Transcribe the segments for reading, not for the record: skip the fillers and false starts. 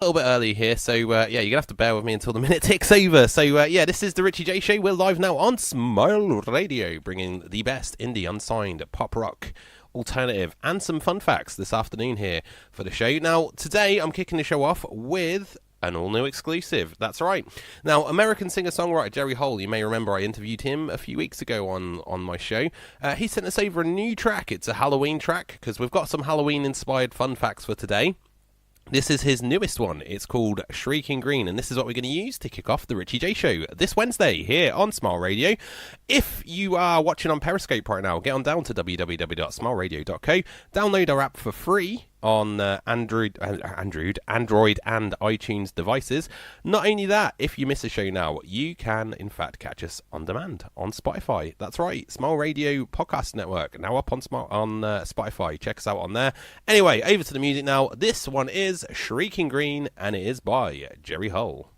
little bit early here, so yeah, you're gonna have to bear with me until the minute ticks over. So yeah, this is the Ritchie J Show. We're live now on Smile Radio, bringing the best indie, unsigned, pop rock, alternative, and some fun facts this afternoon here for the show. Now, today I'm kicking the show off with an all-new exclusive. That's right. Now, American singer-songwriter Jerry Hole, you may remember I interviewed him a few weeks ago on my show. He sent us over a new track. It's a Halloween track, because we've got some Halloween-inspired fun facts for today. This is his newest one. It's called Shreeking Green, and this is what we're going to use to kick off the Ritchie J Show this Wednesday here on Smile Radio. If you are watching on Periscope right now, get on down to www.smileradio.co, download our app for free on Android and iTunes devices. Not only that, if you miss a show now, you can in fact catch us on demand on Spotify. That's right, Smile Radio Podcast Network, now up on Spotify. Check us out on there. Anyway, over to the music now. This one is Shreeking Green, and it is by Jerry Hole.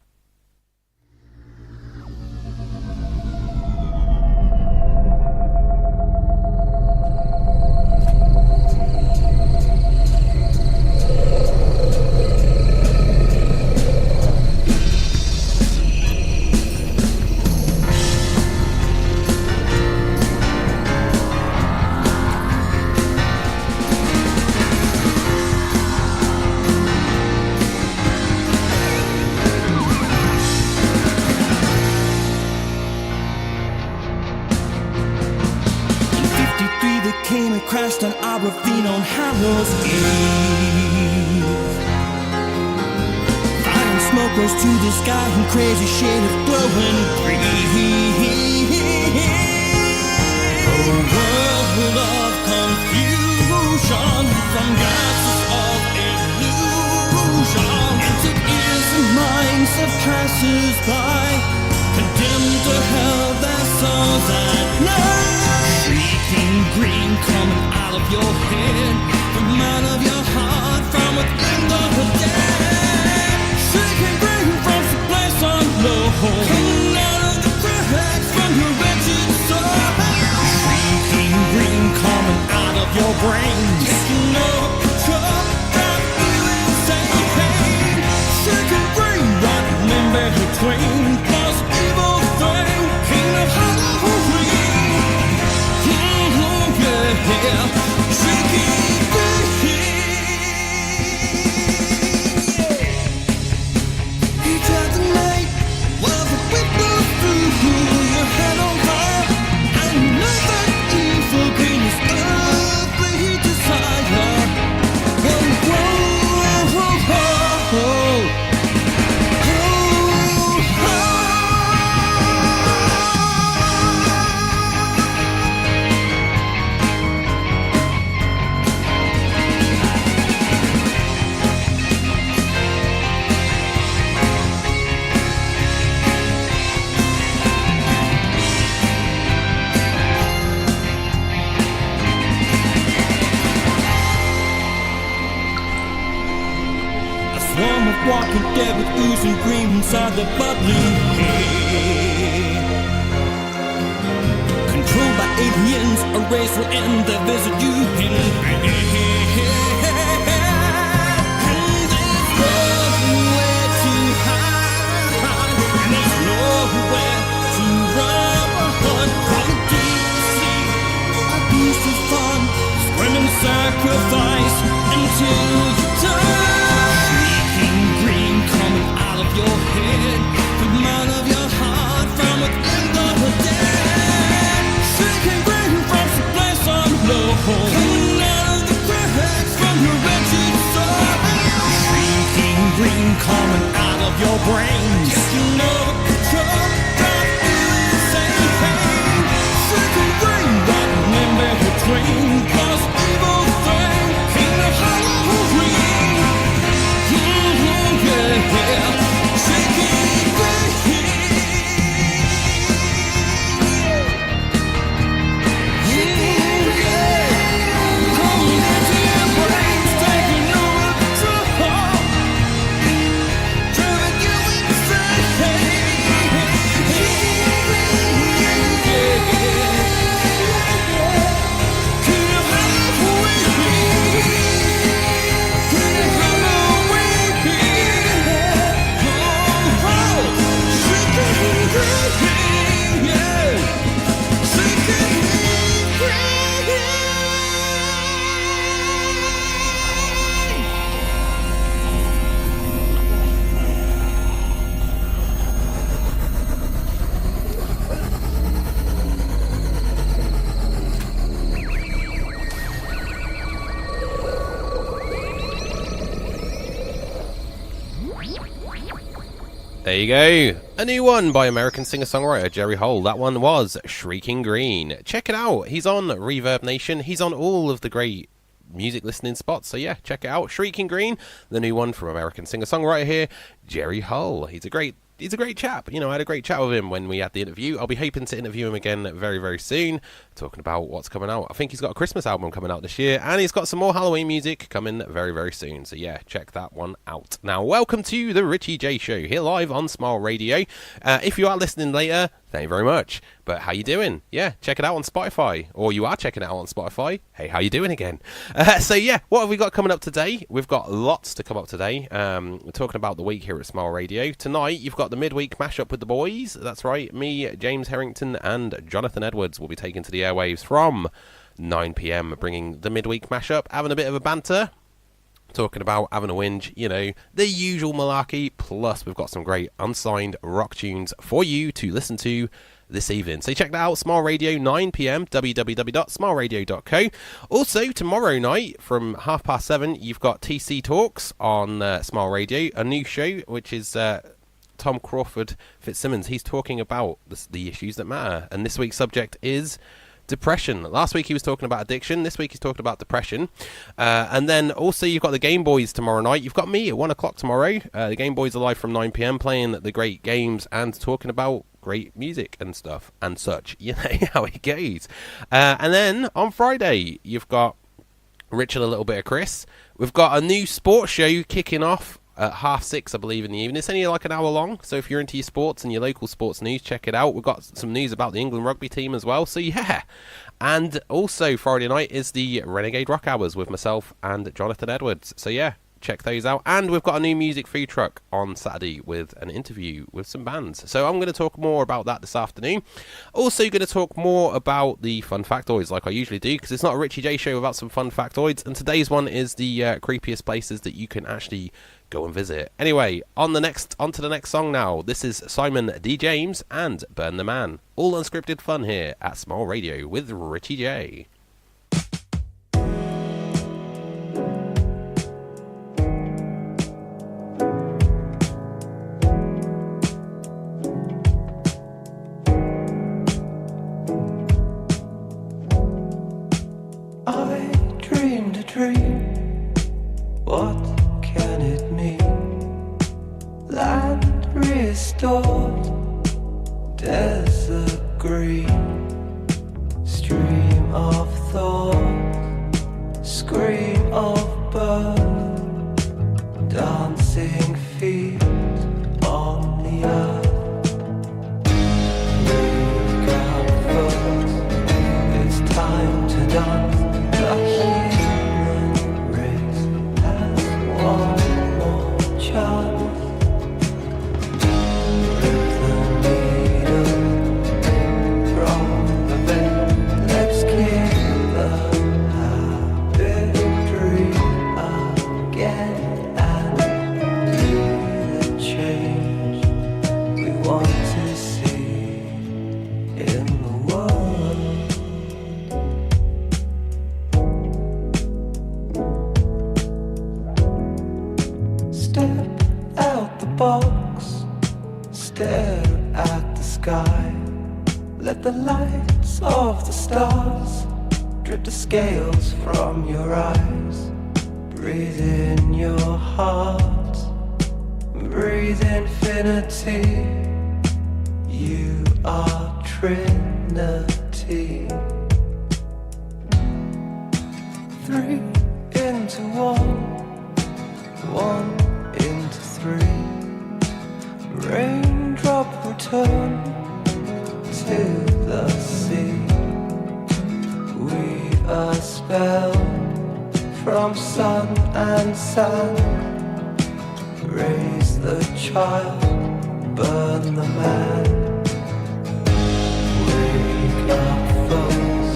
Crashed on our ravine on Hallows Eve. Fire and smoke rose to the sky in crazy shade of glowing green. A world of confusion from gases of illusion entered ears and minds of passers-by, condemned to hell their souls at night. Shrieking green coming out of your head, from out of your heart, from within the dead. Shrieking green from some place unknown, coming out of the cracks from your wretched soul. Shrieking green coming out of your brain, taking over control, driving you insane. Shrieking green running in between, cause evil thing, king of Halloween. Yeah, Shreeking He tried the night while the wind blows through your head on fire. I know that evil green is ugly desire. Whoa, whoa, whoa, whoa, walking dead with oozing green inside the bubbly head. Controlled by aliens, a race will end their visit you in bed. And there's nowhere to hide, and there's nowhere to run. From the deep sea, a beast of fun, screaming sacrifice until you die. Your head, from out of your heart, from within the dead. Shrieking green from some place unknown, coming out of the cracks from your wretched soul. Shrieking green coming out of your brain, taking over control, driving you insane. Shrieking green running in between, cause evil thing, king of Halloween. Yeah. Hey There you go. A new one by American singer-songwriter Jerry Hole. That one was Shreeking Green. Check it out. He's on Reverb Nation. He's on all of the great music listening spots. So yeah, check it out. Shreeking Green, the new one from American singer-songwriter here, Jerry Hole. He's a great chap. You know, I had a great chat with him when we had the interview. I'll be hoping to interview him again very, very soon, talking about what's coming out. I think he's got a Christmas album coming out this year, and he's got some more Halloween music coming very, very soon. So yeah, check that one out. Now, welcome to the Ritchie J Show, here live on Smile Radio. If you are listening later, thank you very much. But how you doing? Yeah, check it out on Spotify, or you are checking it out on Spotify. Hey, how you doing again? So yeah, what have we got coming up today? We've got lots to come up today. We're talking about the week here at Smile Radio. Tonight, you've got the midweek mashup with the boys. That's right, me, James Harrington, and Jonathan Edwards will be taken to the airwaves from 9 p.m, bringing the midweek mashup, having a bit of a banter, talking about having a whinge, you know, the usual malarkey. Plus, we've got some great unsigned rock tunes for you to listen to this evening. So check that out, Smile Radio, 9 p.m, www.smileradio.co. Also, tomorrow night from 7:30, you've got TC Talks on Smile Radio, a new show, which is Tom Crawford Fitzsimmons. He's talking about the issues that matter. And this week's subject is depression. Last week he was talking about addiction. This week he's talking about depression. And then also you've got the Game Boys tomorrow night. You've got me at 1 o'clock tomorrow. The Game Boys are live from 9 p.m, playing the great games and talking about great music and stuff and such. You know how it goes. And then on Friday you've got Rich and a little bit of Chris. We've got a new sports show kicking off at 6:30, I believe, in the evening. It's only like an hour long, so if you're into your sports and your local sports news, check it out. We've got some news about the England rugby team as well, so yeah. And also Friday night is the Renegade Rock Hours with myself and Jonathan Edwards. So yeah, check those out. And we've got a new music food truck on Saturday with an interview with some bands. So I'm going to talk more about that this afternoon. Also going to talk more about the fun factoids like I usually do, because it's not a Ritchie J Show without some fun factoids. And today's one is the creepiest places that you can actually go and visit. Anyway, on to the next song now. This is Simon D. James and Burn the Man. All unscripted fun here at Small Radio with Ritchie J. I dreamed a dream. What can it mean? Land restored, desert green, stream of thought, scream of bird, dancing feet on the earth. Wake up first, it's time to dance. The human race has one more chance. Let the lights of the stars drip the scales from your eyes. Breathe in your heart, breathe infinity. You are Trinity. 3 into 1, 1 into 3. Raindrop return to the sea. Weave a spell from sun and sand. Raise the child, burn the man. Wake up folks,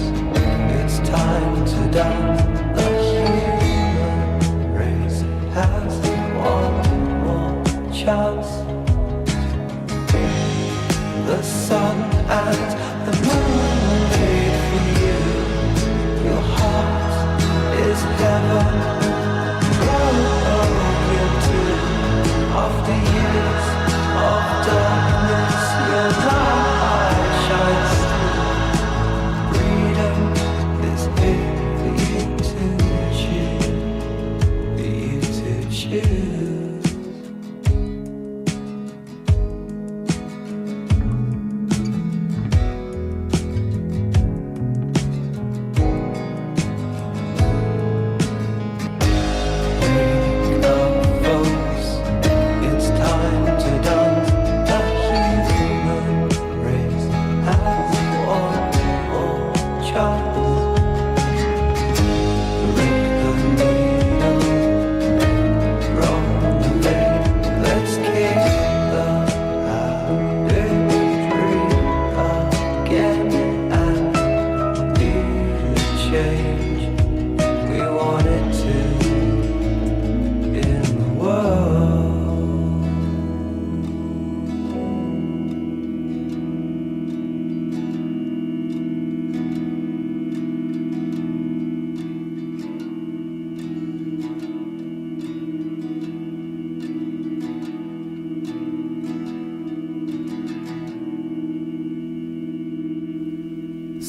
it's time to dance. The human race has one more chance. The sun and the moon made for you. Your heart is heaven, broken too often.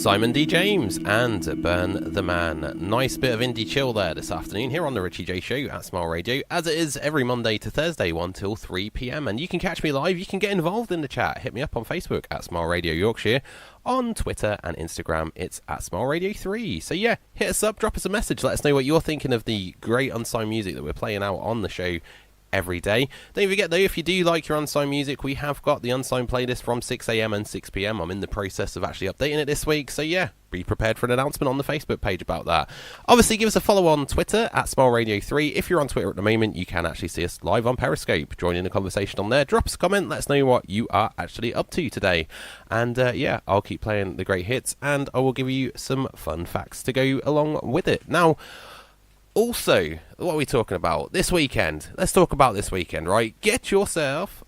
Simon D. James and Burn the Man. Nice bit of indie chill there this afternoon here on the Ritchie J Show at Smile Radio, as it is every Monday to Thursday, 1 till 3 p.m. And you can catch me live, you can get involved in the chat. Hit me up on Facebook at Smile Radio Yorkshire. On Twitter and Instagram, it's at Smile Radio 3. So yeah, hit us up, drop us a message, let us know what you're thinking of the great unsigned music that we're playing out on the show every day. Don't forget though, if you do like your unsigned music, we have got the unsigned playlist from 6 a.m. and 6 p.m. I'm in the process of actually updating it this week, so yeah, be prepared for an announcement on the Facebook page about that. Obviously, give us a follow on Twitter at Smile Radio 3. If you're on Twitter at the moment, you can actually see us live on Periscope. Join in the conversation on there. Drop us a comment. Let us know what you are actually up to today. And yeah, I'll keep playing the great hits, and I will give you some fun facts to go along with it. Now, also, what are we talking about? This weekend. Let's talk about this weekend, right? Get yourself...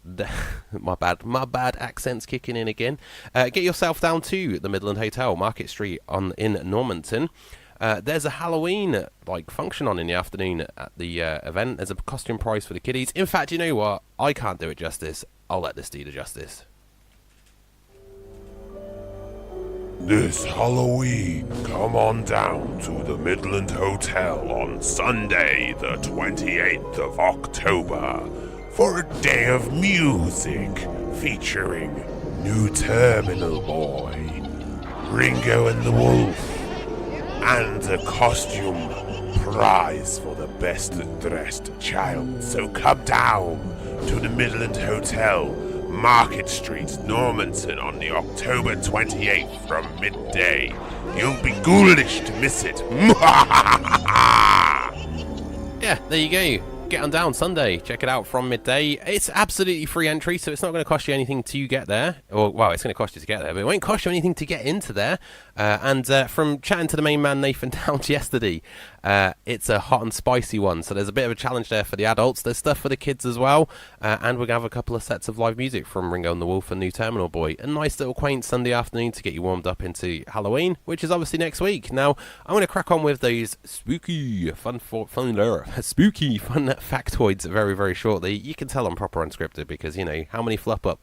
my bad accent's kicking in again. Get yourself down to the Midland Hotel, Market Street in Normanton. There's a Halloween function on in the afternoon at the event. There's a costume prize for the kiddies. In fact, you know what? I can't do it justice. I'll let this do the justice. This Halloween, come on down to the Midland Hotel on Sunday, the 28th of October, for a day of music featuring New Terminal Boy, Ringo and the Wolf, and a costume prize for the best dressed child. So come down to the Midland Hotel, Market Street, Normanton, on the October 28th from midday. You'll be ghoulish to miss it. Yeah, there you go. Get on down Sunday. Check it out from midday. It's absolutely free entry, so it's not going to cost you anything to get there. Or, well, it's going to cost you to get there, but it won't cost you anything to get into there. And from chatting to the main man, Nathan Downs, yesterday, it's a hot and spicy one. So there's a bit of a challenge there for the adults. There's stuff for the kids as well. And we're going to have a couple of sets of live music from Ringo and the Wolf and New Terminal Boy. A nice little quaint Sunday afternoon to get you warmed up into Halloween, which is obviously next week. Now, I'm going to crack on with those spooky fun factoids very, very shortly. You can tell I'm proper unscripted because, you know, how many fluff up...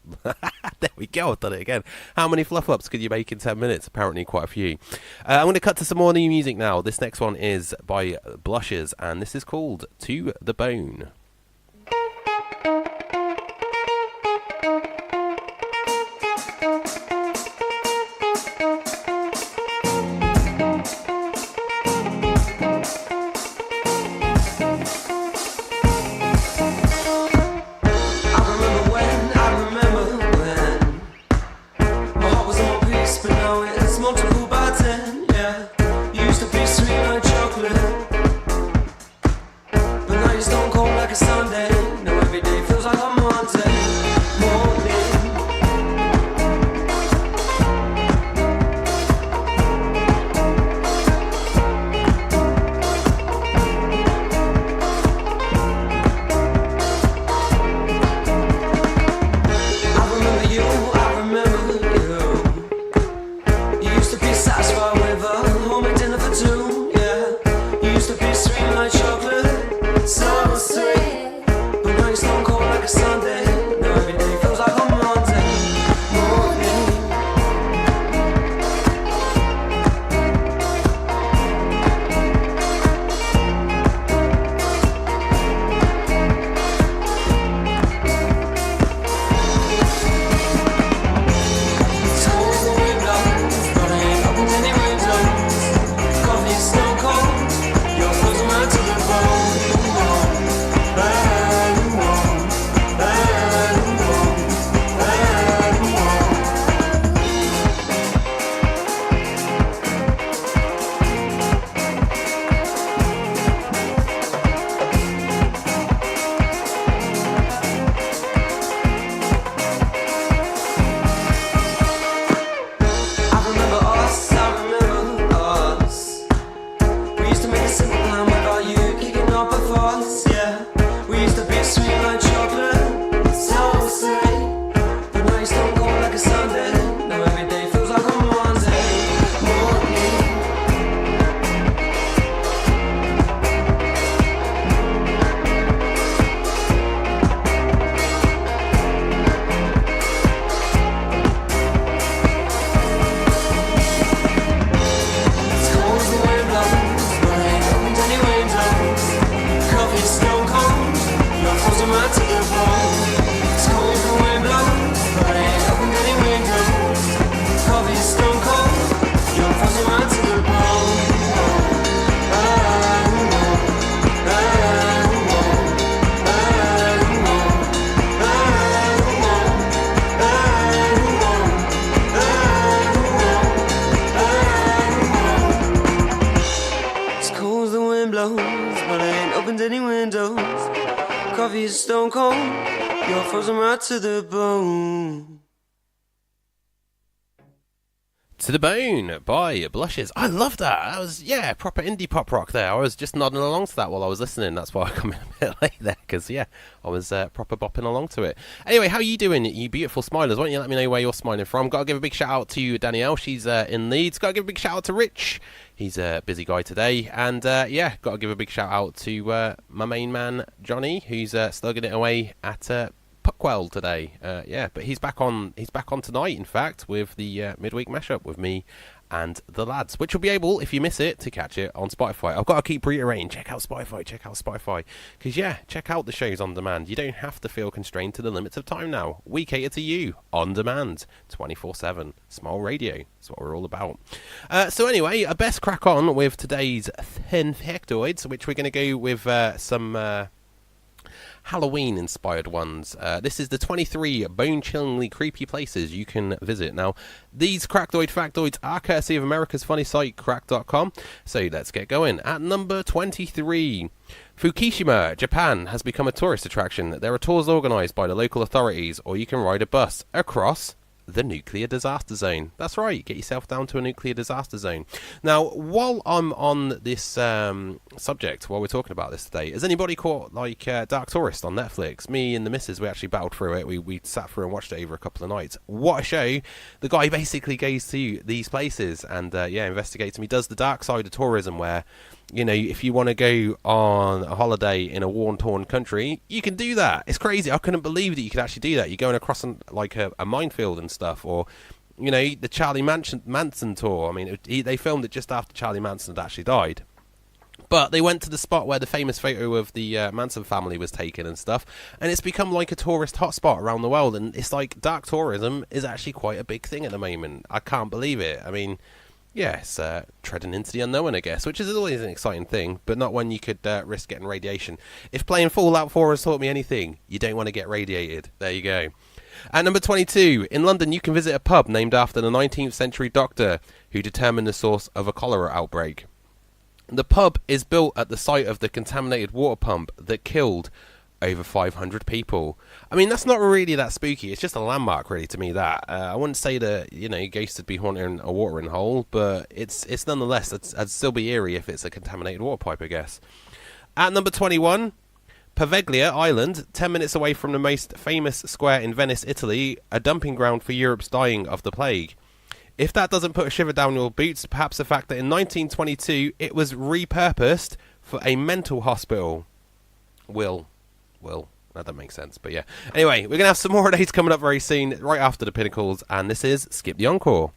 there we go, I've done it again. How many fluff ups could you make in 10 minutes? Apparently quite a few. I'm going to cut to some more new music now. This next one is by Blushes, and this is called To the Bone. Used to be sweet like chocolate, but now you're stone cold like a You're frozen right to the bone. To the Bone by Blushes. I love that. That was, yeah, proper indie pop rock there. I was just nodding along to that while I was listening. That's why I come in a bit late there, because, yeah, I was proper bopping along to it. Anyway, how you doing, you beautiful smilers? Why don't you let me know where you're smiling from? Got to give a big shout out to Danielle. She's in Leeds. Got to give a big shout out to Rich. He's a busy guy today. And, yeah, got to give a big shout out to my main man, Johnny, who's slugging it away at Puckwell today. Yeah, but he's back on tonight, in fact, with the midweek mashup with me and the lads, which will be able, if you miss it, to catch it on Spotify. I've got to keep reiterating, check out Spotify, because yeah, check out the shows on demand. You don't have to feel constrained to the limits of time now. We cater to you on demand 24/7. Smile Radio, that's what we're all about. So anyway, I best crack on with today's 10 factoids, which we're going to go with some Halloween-inspired ones. This is the 23 bone-chillingly creepy places you can visit. Now, these Crackdoid factoids are courtesy of America's funny site, crack.com. So let's get going. At number 23, Fukushima, Japan, has become a tourist attraction. There are tours organised by the local authorities, or you can ride a bus across the nuclear disaster zone. That's right, get yourself down to a nuclear disaster zone. Now, while I'm on this subject, while we're talking about this today, has anybody caught like Dark Tourist on Netflix? Me and the missus, we actually battled through it. We sat through and watched it over a couple of nights. What a show. The guy basically goes to these places and yeah, investigates them. He does the dark side of tourism where, you know, if you want to go on a holiday in a war-torn country, you can do that. It's crazy. I couldn't believe that you could actually do that. You're going across like a minefield and stuff, or, you know, the Charlie Manson tour. I mean, they filmed it just after Charlie Manson had actually died. But they went to the spot where the famous photo of the Manson family was taken and stuff, and it's become like a tourist hotspot around the world. And it's like dark tourism is actually quite a big thing at the moment. I can't believe it. I mean, yeah, it's treading into the unknown, I guess, which is always an exciting thing, but not when you could risk getting radiation. If playing Fallout 4 has taught me anything, you don't want to get radiated. There you go. At number 22, in London, you can visit a pub named after the 19th century doctor who determined the source of a cholera outbreak. The pub is built at the site of the contaminated water pump that killed over 500 people. I mean, that's not really that spooky. It's just a landmark, really, to me, that. I wouldn't say that, you know, ghosts would be haunting a watering hole, but it's nonetheless, I'd still be eerie if it's a contaminated water pipe, I guess. At number 21, Paveglia Island, 10 minutes away from the most famous square in Venice, Italy, a dumping ground for Europe's dying of the plague. If that doesn't put a shiver down your boots, perhaps the fact that in 1922 it was repurposed for a mental hospital. Will, that doesn't make sense, but yeah. Anyway, we're going to have some more of these coming up very soon, right after the Pinnacles, and this is Skip the Encore.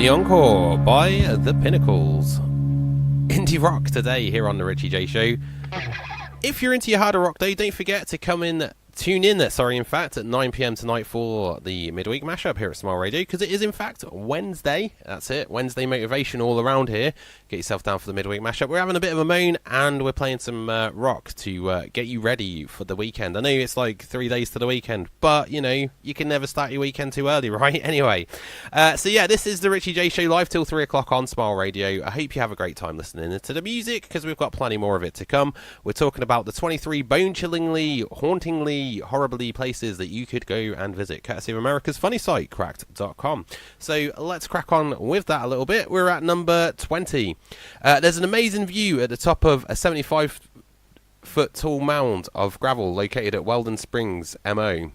the encore by the Pinnacles. Indie rock today here on the Ritchie J Show. If you're into your harder rock though, don't forget to tune in at 9 PM tonight for the midweek mashup here at Smile Radio, because it is in fact Wednesday. That's it, Wednesday motivation all around here. Get yourself down for the midweek mashup. We're having a bit of a moan and we're playing some rock to get you ready for the weekend. I know it's like 3 days to the weekend, but you know, you can never start your weekend too early, right? Anyway, so yeah, this is the Ritchie J Show live till 3 o'clock on Smile Radio. I hope you have a great time listening to the music, because we've got plenty more of it to come. We're talking about the 23 bone-chillingly, hauntingly, horribly places that you could go and visit, courtesy of America's funny site, cracked.com. So let's crack on with that a little bit. We're at number 20. There's an amazing view at the top of a 75-foot tall mound of gravel located at Weldon Springs, MO.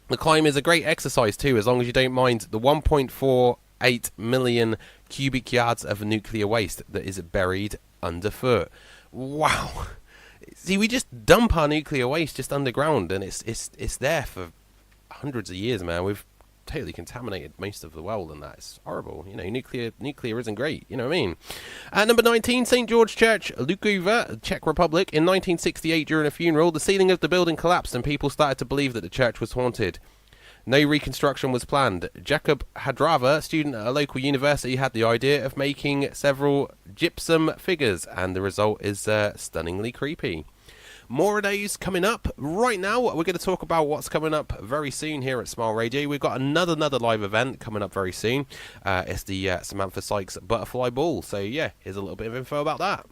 The climb is a great exercise too, as long as you don't mind the 1.48 million cubic yards of nuclear waste that is buried underfoot. Wow. See, we just dump our nuclear waste just underground, and it's there for hundreds of years, man. We've totally contaminated most of the world, and that's horrible. You know, nuclear isn't great. You know what I mean? At number 19, St. George Church, Lukova, Czech Republic. In 1968, during a funeral, the ceiling of the building collapsed, and people started to believe that the church was haunted. No reconstruction was planned. Jacob Hadrava, student at a local university, had the idea of making several gypsum figures, and the result is stunningly creepy. More of those coming up. Right now, we're going to talk about what's coming up very soon here at Smile Radio. We've got another live event coming up very soon. It's the Samantha Sykes Butterfly Ball. So yeah, here's a little bit of info about that.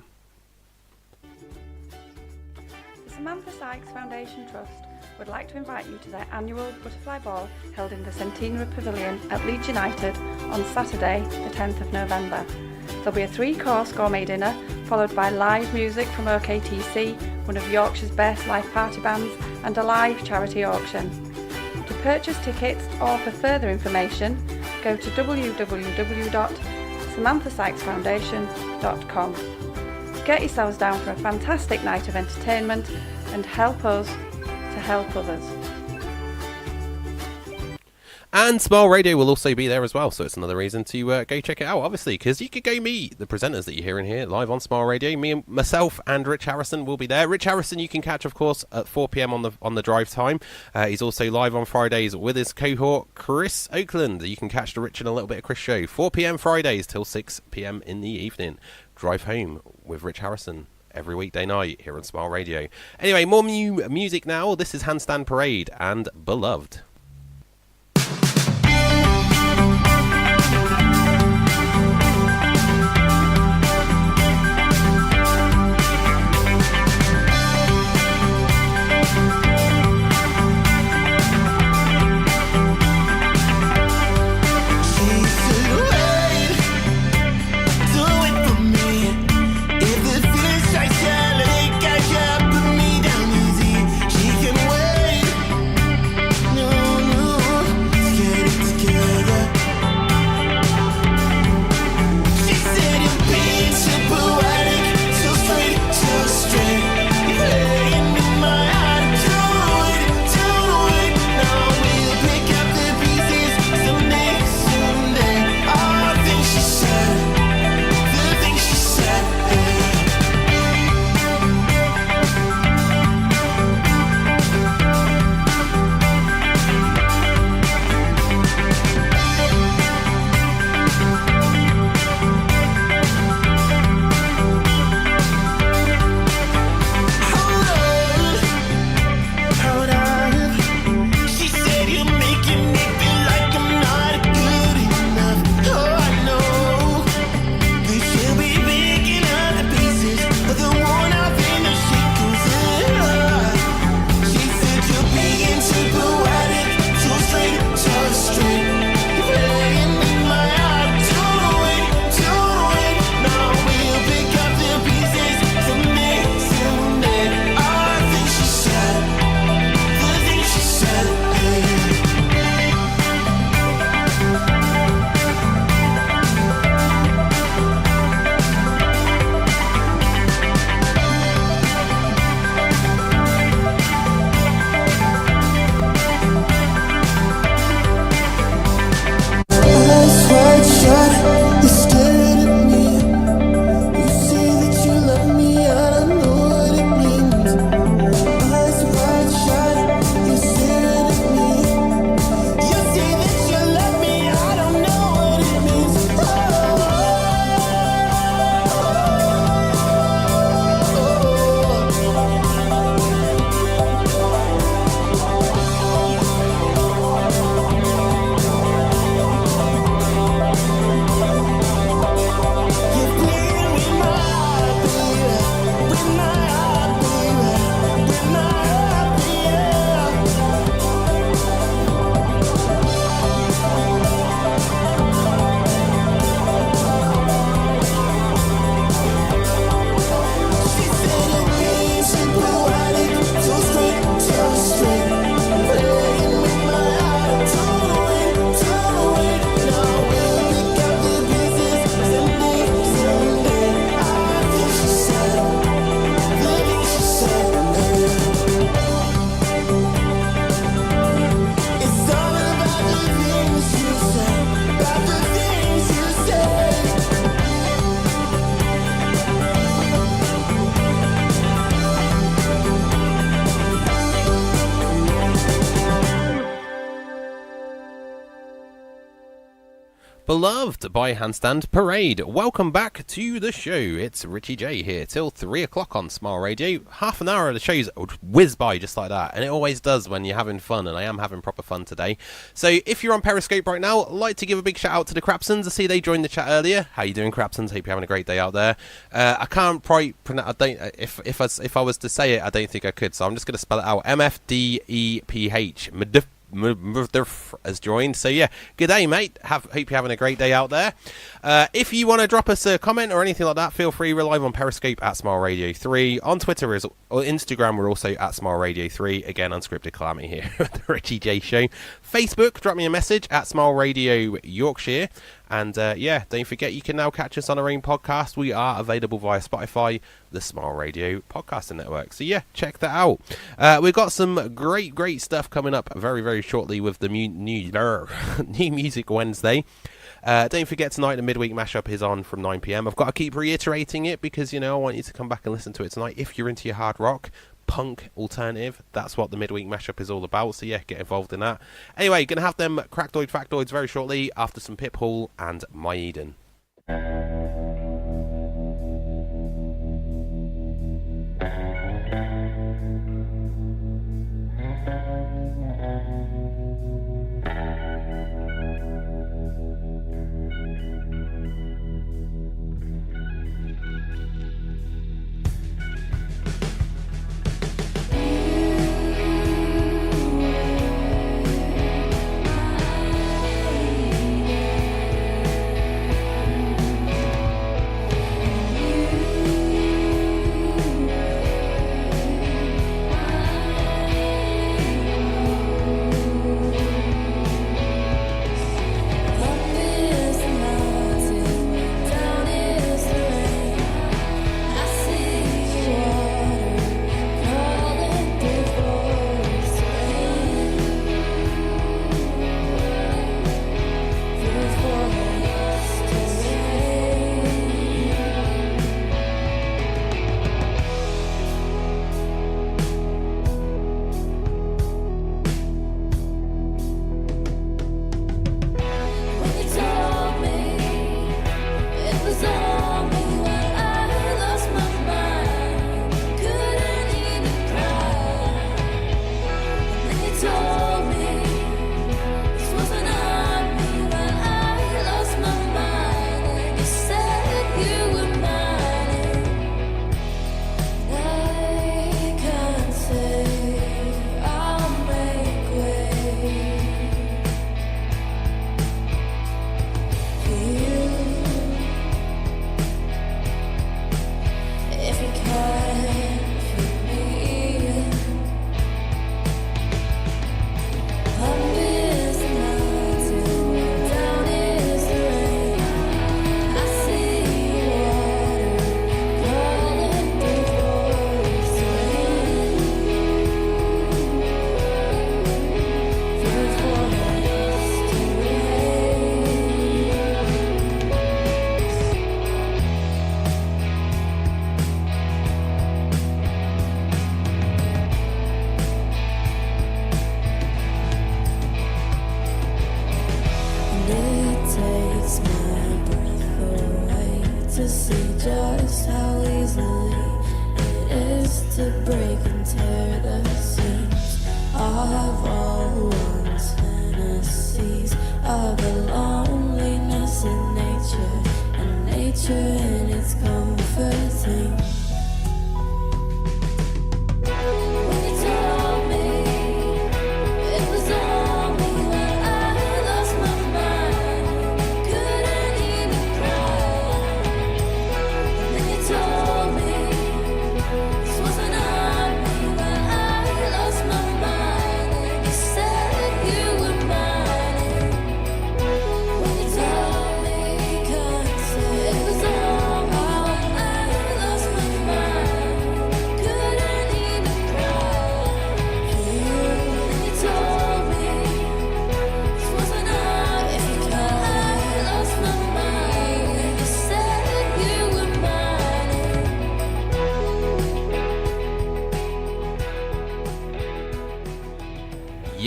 The Samantha Sykes Foundation Trust would like to invite you to their annual Butterfly Ball held in the Centenary Pavilion at Leeds United on Saturday, the 10th of November. There'll be a 3-course gourmet dinner, followed by live music from OKTC, one of Yorkshire's best live party bands, and a live charity auction. To purchase tickets or for further information, go to www.samanthasykesfoundation.com. Get yourselves down for a fantastic night of entertainment and help us to help others. And Smile Radio will also be there as well, so it's another reason to go check it out, obviously, because you could go meet the presenters that you're hearing here live on Smile Radio. Myself and Rich Harrison will be there. Rich Harrison you can catch, of course, at 4 PM on the drive time. He's also live on Fridays with his cohort, Chris Oakland. You can catch the Rich and a little bit of Chris show, 4 PM Fridays till 6 PM in the evening. Drive home with Rich Harrison every weekday night here on Smile Radio. Anyway, more music now. This is Handstand Parade and Beloved. No Beloved by Handstand Parade. Welcome back to the show. It's Ritchie J here till 3 o'clock on Smile Radio. Half an hour of the show's whiz by just like that, and it always does when you're having fun, and I am having proper fun today. So if you're on Periscope right now, I'd like to give a big shout out to the Crapsons. I see they joined the chat earlier. How you doing, Crapsons? Hope you're having a great day out there. I can't quite pronounce. If I was to say it, I don't think I could. So I'm just going to spell it out. MFDEPH. Has joined. So yeah, good day, mate. Hope you're having a great day out there. If you want to drop us a comment or anything like that, feel free. We're live on Periscope at Smile Radio 3. On Twitter or Instagram, we're also at Smile Radio 3. Again, unscripted calamity here at the Ritchie J Show. Facebook, drop me a message at Smile Radio Yorkshire. And yeah, don't forget you can now catch us on our own podcast. We are available via Spotify, the Smile Radio Podcasting Network. So yeah, check that out. We've got some great stuff coming up very, very shortly with the new Music Wednesday. Don't forget tonight the midweek mashup is on from 9 PM. I've got to keep reiterating it because, you know, I want you to come back and listen to it tonight. If you're into your hard rock, punk, alternative, that's what the midweek mashup is all about. So yeah, get involved in that. Anyway, gonna have them factoids very shortly after some Pip Hall and My Eden.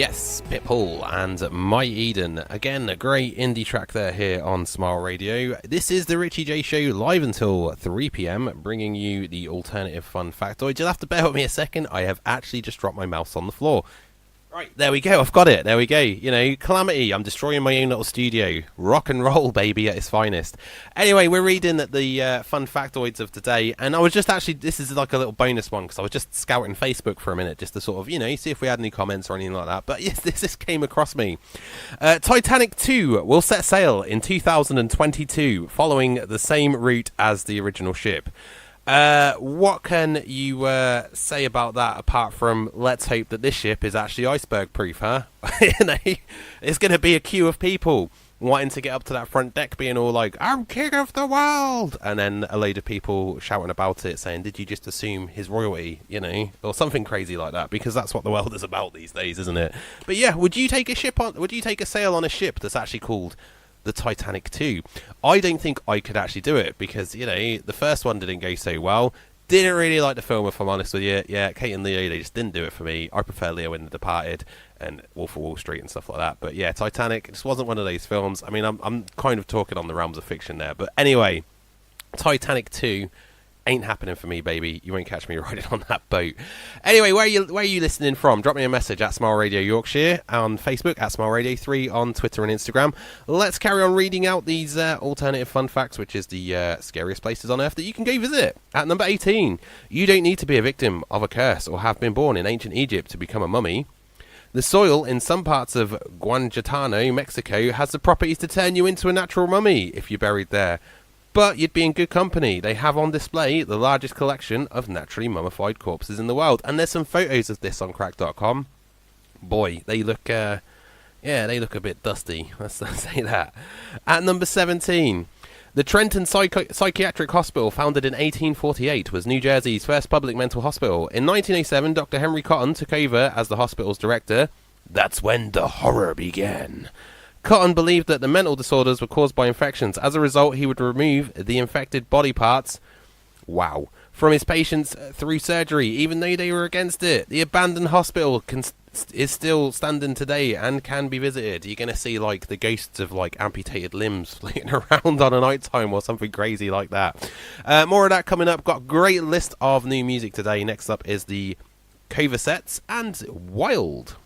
Yes, Pip Hall and My Eden. Again, a great indie track there here on Smile Radio. This is the Ritchie J Show, live until 3 p.m, bringing you the alternative fun factoid. You'll have to bear with me a second. I have actually just dropped my mouse on the floor. Right, there we go. I've got it. There we go. You know, calamity. I'm destroying my own little studio. Rock and roll, baby, at its finest. Anyway, we're reading the fun factoids of today, and I was just actually, this is like a little bonus one, because I was just scouting Facebook for a minute, just to sort of, you know, see if we had any comments or anything like that. But yes, this came across me. Titanic 2 will set sail in 2022, following the same route as the original ship. What can you say about that, apart from let's hope that this ship is actually iceberg proof, huh? You know, it's going to be a queue of people wanting to get up to that front deck, being all like, I'm king of the world, and then a load of people shouting about it, saying, did you just assume his royalty, you know, or something crazy like that, because that's what the world is about these days, isn't it? But yeah, would you take a sail on a ship that's actually called the Titanic 2? I don't think I could actually do it, because, you know, the first one didn't go so well. Didn't really like the film, if I'm honest with you. Yeah, Kate and Leo, they just didn't do it for me. I prefer Leo in The Departed and Wolf of Wall Street and stuff like that. But yeah, Titanic just wasn't one of those films. I mean, I'm kind of talking on the realms of fiction there. But anyway, Titanic 2 ain't happening for me, baby. You won't catch me riding on that boat. Anyway, where are you listening from? Drop me a message at Smile Radio Yorkshire on Facebook, at Smile Radio 3 on Twitter and Instagram. Let's carry on reading out these alternative fun facts, which is the scariest places on earth that you can go visit. At number 18, you don't need to be a victim of a curse or have been born in ancient Egypt to become a mummy. The soil in some parts of Guantanamo, Mexico, has the properties to turn you into a natural mummy if you're buried there. But you'd be in good company. They have on display the largest collection of naturally mummified corpses in the world. And there's some photos of this on crack.com. Boy, they look, they look a bit dusty. Let's say that. At number 17, the Trenton Psychiatric Hospital, founded in 1848, was New Jersey's first public mental hospital. In 1907, Dr. Henry Cotton took over as the hospital's director. That's when the horror began. Cotton believed that the mental disorders were caused by infections. As a result, he would remove the infected body parts, from his patients through surgery, even though they were against it. The abandoned hospital is still standing today and can be visited. You're going to see, like, the ghosts of, like, amputated limbs floating around on a night time or something crazy like that. More of that coming up. Got a great list of new music today. Next up is the Covasettes and Wild.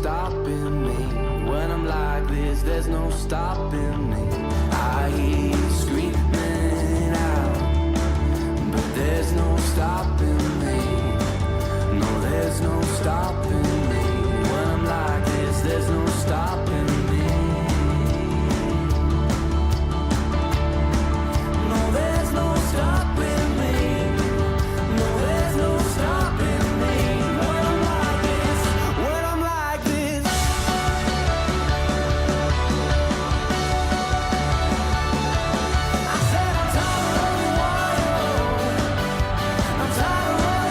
stopping me. When I'm like this, there's no stopping me. I hear you screaming out. there's no stopping me. No, there's no stopping me. When I'm like this, there's no stopping me. No, there's no stopping me. No, there's no stopping me. When I'm like this, when I'm like this. I said I'm tired of running wild. I'm tired of running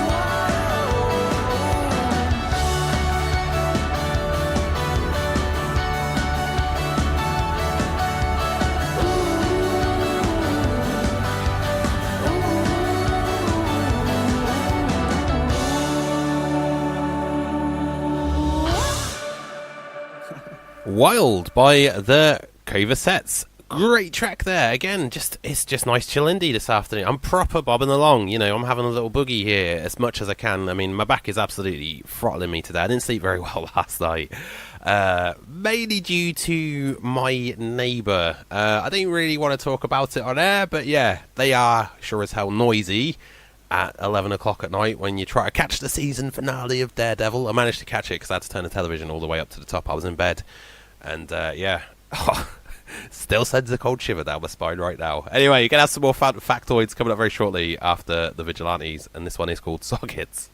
Wild by the Covasettes. Great track there. Again, it's just nice chill indie this afternoon. I'm proper bobbing along. You know, I'm having a little boogie here as much as I can. I mean, my back is absolutely throttling me today. I didn't sleep very well last night. Mainly due to my neighbour. I don't really want to talk about it on air, but yeah, they are sure as hell noisy at 11 o'clock at night when you try to catch the season finale of Daredevil. I managed to catch it because I had to turn the television all the way up to the top. I was in bed. And, yeah, still sends a cold shiver down my spine right now. Anyway, you're going to have some more factoids coming up very shortly after the Vigilantes, and this one is called Sockets.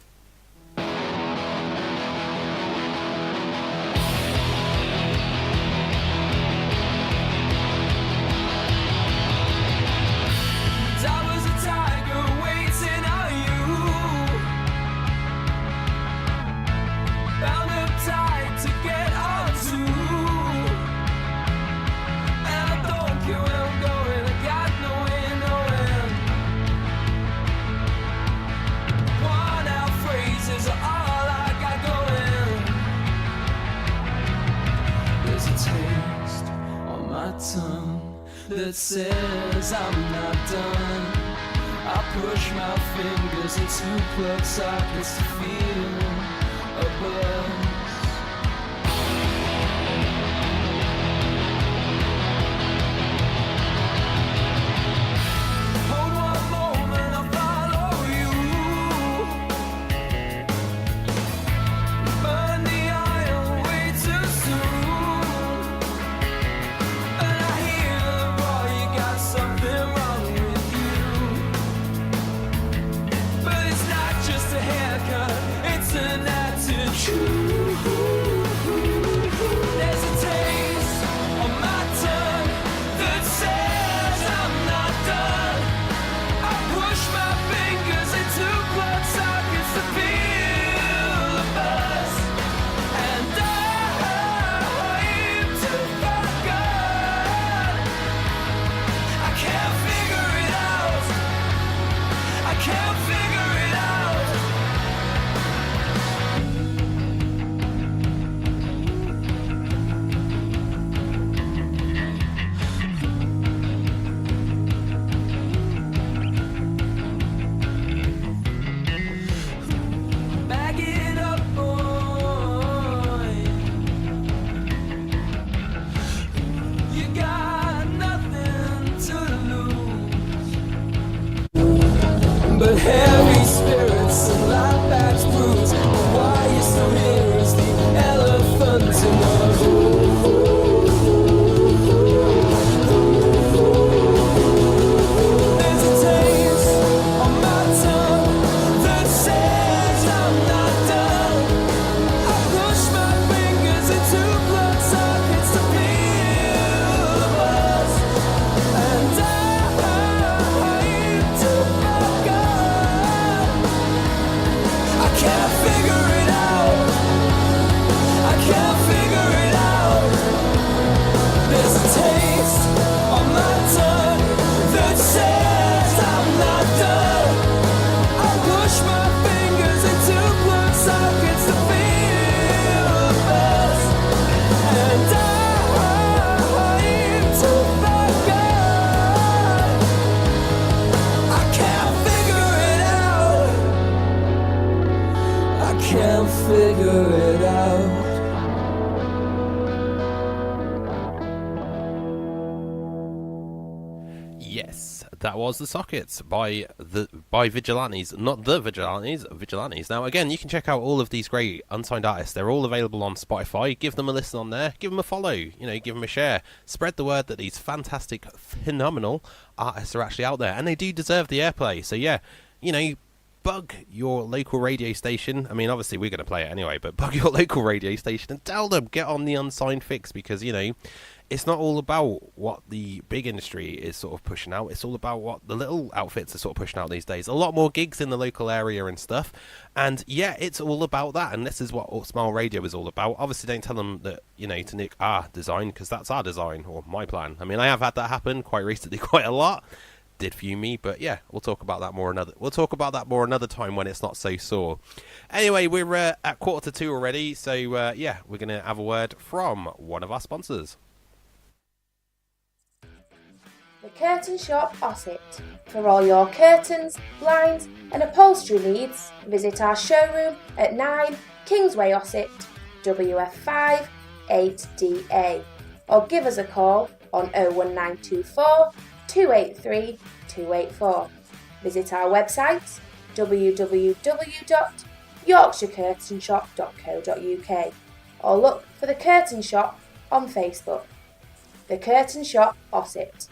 That says I'm not done. I push my fingers into plug sockets to feel a buzz. Hold one moment, I'll follow you. Burn the iron way too soon. And I hear the roar, you got something wrong with you. But it's not just a haircut, it's an Yes, that was The Sockets by Vigilantes, not the Vigilantes. Now, again, you can check out all of these great unsigned artists. They're all available on Spotify. Give them a listen on there. Give them a follow. Give them a share. Spread the word that these fantastic, phenomenal artists are actually out there, and they do deserve the airplay. So, yeah, bug your local radio station. I mean, obviously, we're going to play it anyway, but bug your local radio station and tell them, get on the unsigned fix, because, it's not all about what the big industry is sort of pushing out. It's all about what the little outfits are sort of pushing out these days. A lot more gigs in the local area and stuff. And yeah, it's all about that. And this is what Smile Radio is all about. Obviously, don't tell them that, to nick our design, because that's our design, or my plan. I mean, I have had that happen quite recently, quite a lot. Did for you, me, but yeah, we'll talk about that more another time when it's not so sore. Anyway, we're at 1:45 already. So yeah, we're going to have a word from one of our sponsors. The Curtain Shop Ossett. For all your curtains, blinds and upholstery needs, visit our showroom at 9 Kingsway Ossett, WF5 8DA, or give us a call on 01924 283 284. Visit our website www.yorkshirecurtainshop.co.uk or look for The Curtain Shop on Facebook. The Curtain Shop Ossett.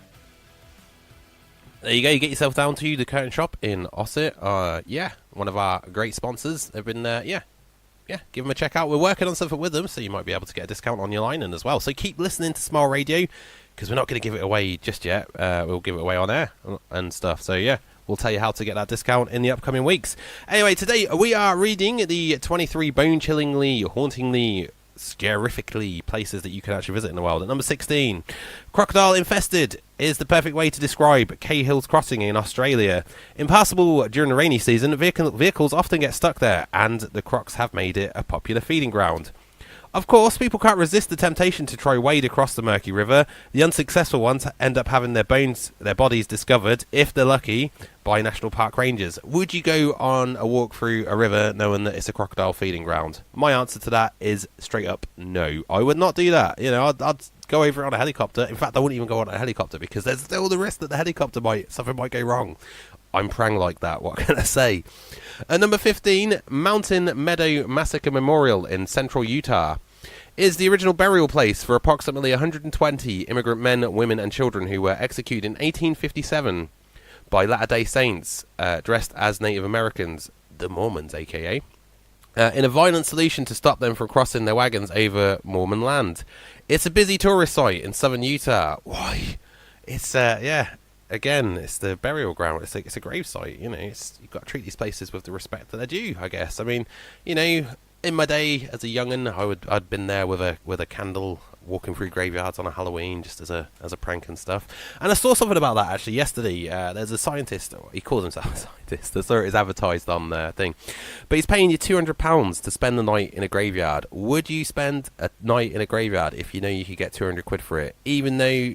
There you go, you get yourself down to the Curtain Shop in Ossett. Yeah, one of our great sponsors. They've been, give them a check out. We're working on something with them, so you might be able to get a discount on your lining as well. So keep listening to Smile Radio, because we're not going to give it away just yet. We'll give it away on air and stuff. So yeah, we'll tell you how to get that discount in the upcoming weeks. Anyway, today we are reading the 23 bone-chillingly, hauntingly, scarifically places that you can actually visit in the world. At number 16, crocodile infested is the perfect way to describe Cahill's Crossing in Australia. Impassable during the rainy season, vehicles often get stuck there, and the crocs have made it a popular feeding ground. Of course, people can't resist the temptation to try wade across the murky river. The unsuccessful ones end up having their bodies discovered, if they're lucky, by National Park rangers. Would you go on a walk through a river knowing that it's a crocodile feeding ground? My answer to that is straight up no. I would not do that. I'd go over it on a helicopter. In fact, I wouldn't even go on a helicopter, because there's still the risk that the helicopter something might go wrong. I'm prang like that, what can I say? At number 15, Mountain Meadow Massacre Memorial in central Utah is the original burial place for approximately 120 immigrant men, women and children who were executed in 1857 by Latter-day Saints dressed as Native Americans, the Mormons aka, in a violent solution to stop them from crossing their wagons over Mormon land. It's a busy tourist site in southern Utah. Why? It's again, it's the burial ground. It's a grave site. You've got to treat these places with the respect that they're due, I guess. I mean, in my day as a young'un, I'd been there with a candle, walking through graveyards on a Halloween, just as a prank and stuff. And I saw something about that actually yesterday. There's a scientist, he calls himself a scientist. I saw it is advertised on the thing, but he's paying you £200 to spend the night in a graveyard. Would you spend a night in a graveyard if you know you could get £200 for it, even though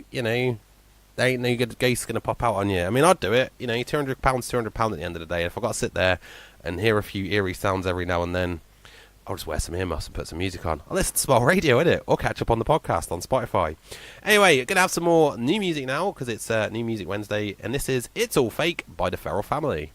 they ain't no good ghost going to pop out on you? I mean, I'd do it. £200 at the end of the day. If I've got to sit there and hear a few eerie sounds every now and then, I'll just wear some earmuffs and put some music on. I'll listen to Smile Radio, innit? Or catch up on the podcast on Spotify. Anyway, going to have some more new music now, because it's New Music Wednesday, and this is It's All Fake by the Feral Family.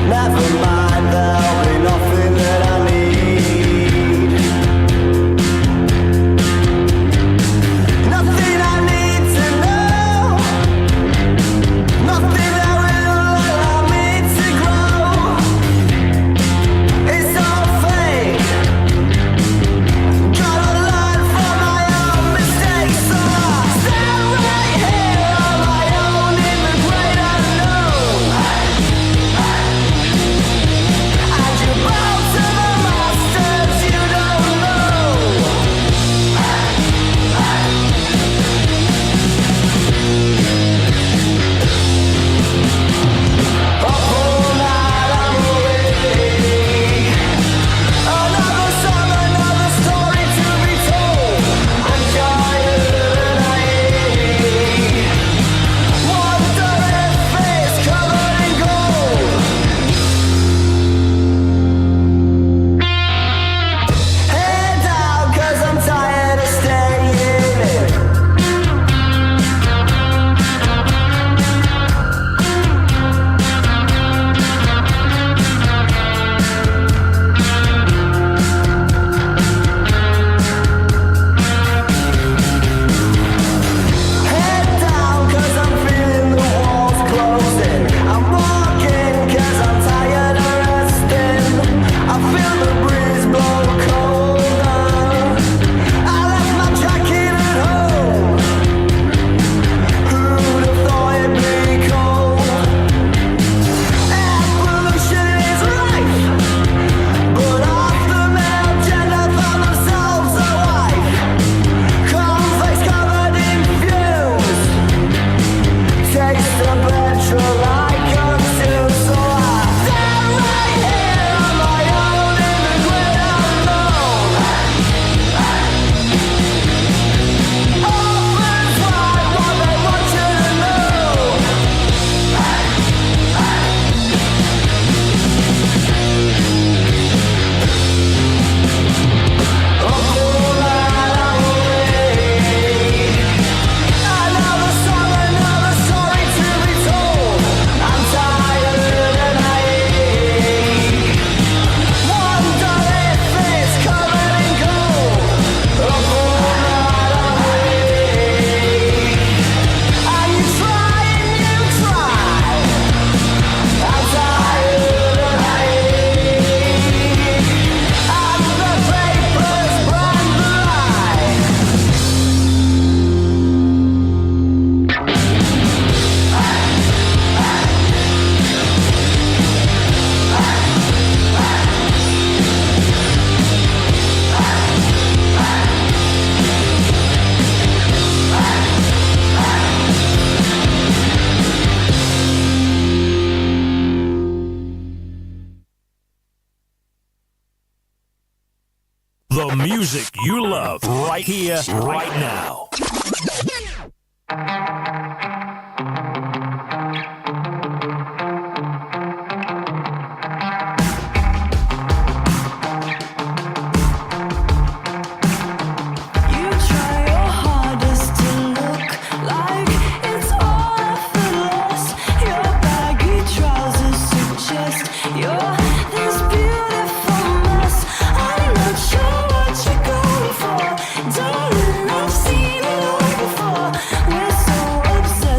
Never mind, there'll be nothing that I need. music you love right here, right now. Darling, I've seen it all before. We're so obsessed.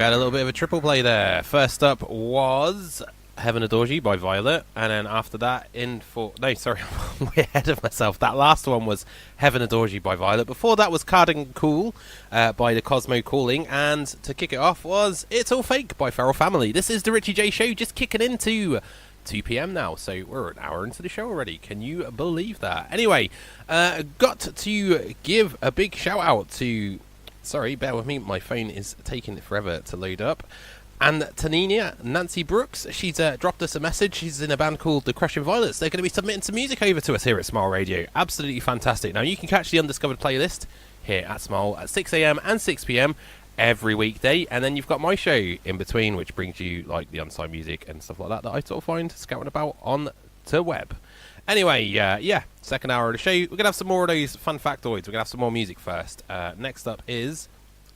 had a little bit of a triple play there. First up was Heaven Adores You by Violet, and then after that, I'm way ahead of myself. That last one was Heaven Adores You by Violet. Before that was Cardigan Cool by the Cosmo Calling, and to kick it off was It's All Fake by Feral Family. This is the Ritchie J Show, just kicking into 2 p.m. now, so we're an hour into the show already. Can you believe that? Anyway, got to give a big shout out to... Sorry, bear with me, my phone is taking forever to load up. And Tanina Nancy Brooks, she's dropped us a message. She's in a band called The Crushing Violets. They're going to be submitting some music over to us here at Smile Radio. Absolutely fantastic. Now, you can catch the Undiscovered playlist here at Smile at 6 a.m. and 6 p.m. every weekday. And then you've got my show in between, which brings you like the unsigned music and stuff like that I sort of find scouting about on the web. Anyway, yeah, second hour of the show. We're going to have some more of those fun factoids. We're going to have some more music first. Next up is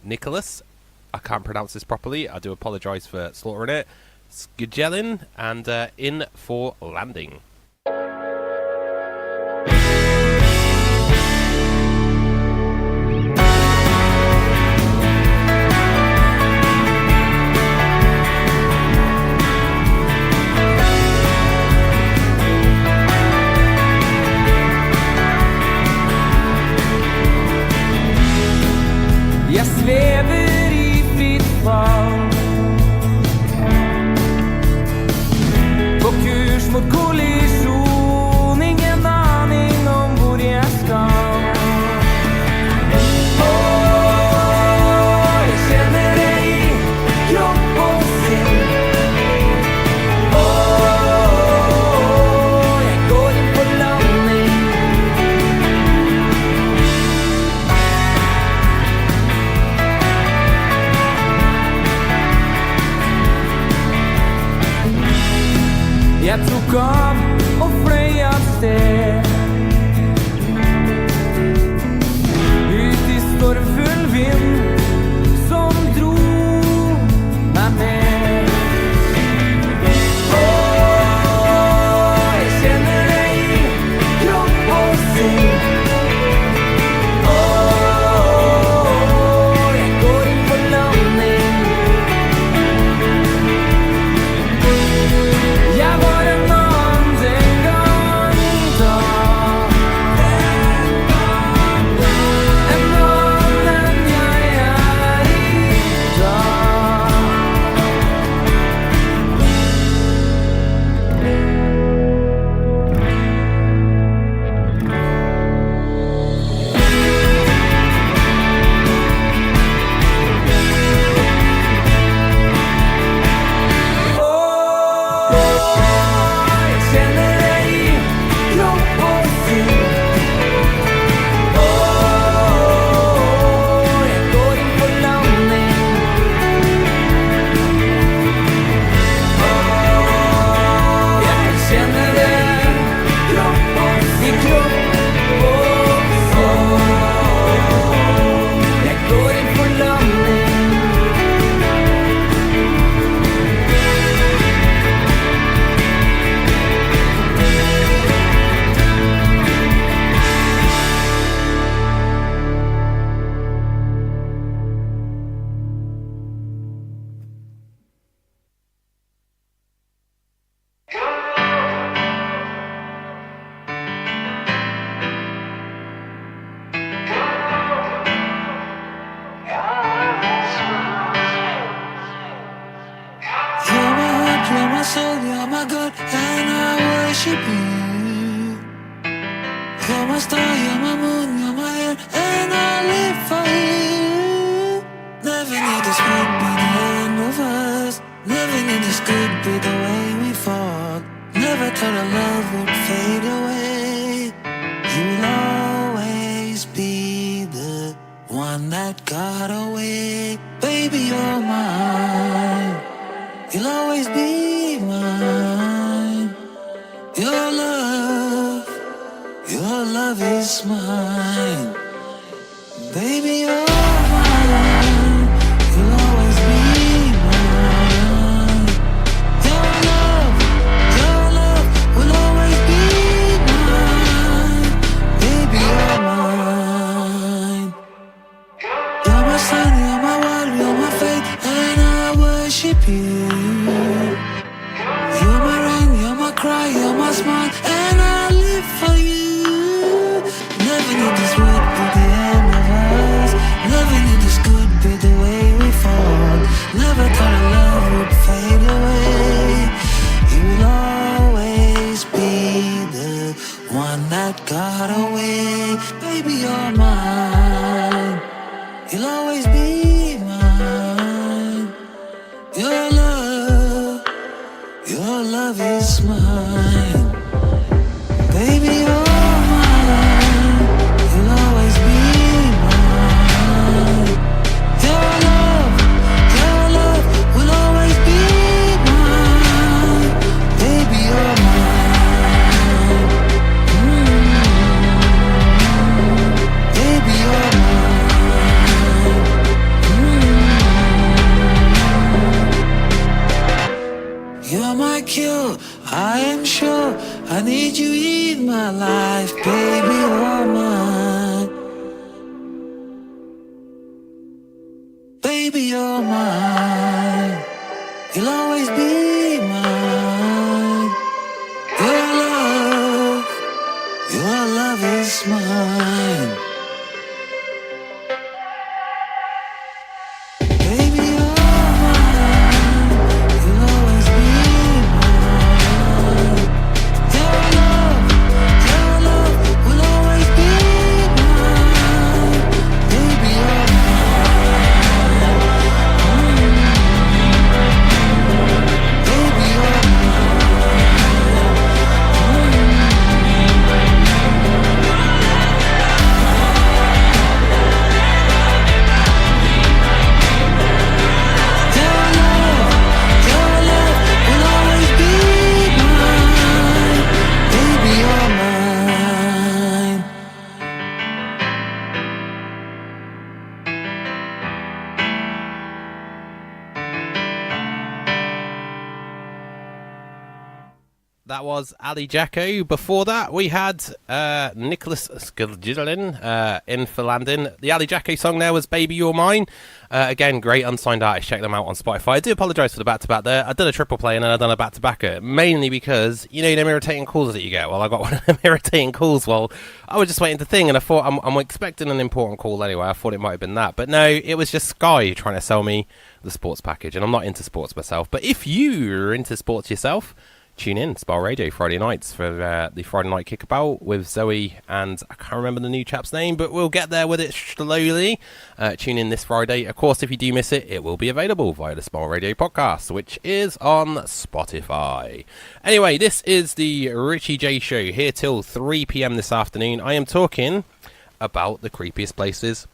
Niklas. I can't pronounce this properly. I do apologise for slaughtering it. Skjelin and In for Landing. Jag svävar i fritt fall på kurs mot kollision, ingen aning om hvor jag ska. Jag känner dig i kropp och sinne. Jag går in på landning. Jag tog av och flöj av sted ut i stormfull vind som drog mig med. Jag känner dig i kropp och sinne. Jag går in på landning. Jag var en man den gång idag. En mannen jag är idag. Jag känner dig i kropp och sinne. Jag går in på landning. Jag känner dig kropp och sinne. Jag går in på landning. You're my heart, you're my soul, you're my God, and I worship you. You're my star, you're my moon, you're my air, and I live for you. Never knew this would be the end of us. Never knew this could be the way we fought. Never thought our love would fade away. You'll always be the one that got away. Baby, you're mine. You'll always be mine. Your love is mine. Baby, you're mine. You'll always be mine. Your love will always be mine. Baby, you're mine. You're my sun, you're my water, you're my faith, and I Baby, you're mine. You'll always be mine. Your love is mine. Baby, you're mine. You'll always be mine. Your love will always be mine. Baby, you're mine. Baby, you're mine. You're my cure, I am sure. I need you in my life, baby, you're mine. Baby, you're mine. You'll always be mine. Your love is mine. Baby, you're mine. You'll always be mine. Your love will always be mine. Baby, you're baby, you're your love will always be mine. Baby, you're mine. That was Ali Jacko. Before that, we had Niklas Skjelin in for landing. The Ali Jacko song there was Baby You're Mine. Again, great unsigned artist. Check them out on Spotify. I do apologise for the back-to-back there. I did a triple play and then I done a back-to-backer. Mainly because, you know, them irritating calls that you get. Well, I got one of them irritating calls while I was just waiting to thing, and I thought I'm expecting an important call anyway. I thought it might have been that. But no, it was just Sky trying to sell me the sports package, and I'm not into sports myself. But if you're into sports yourself, tune in Smile Radio Friday nights for the Friday night kickabout with Zoe and I can't remember the new chap's name, but we'll get there with it slowly. Tune in this Friday. Of course, if you do miss it, it will be available via the Smile Radio podcast, which is on Spotify. Anyway, this is the Ritchie J Show, here till 3 p.m. this afternoon. I am talking about the creepiest places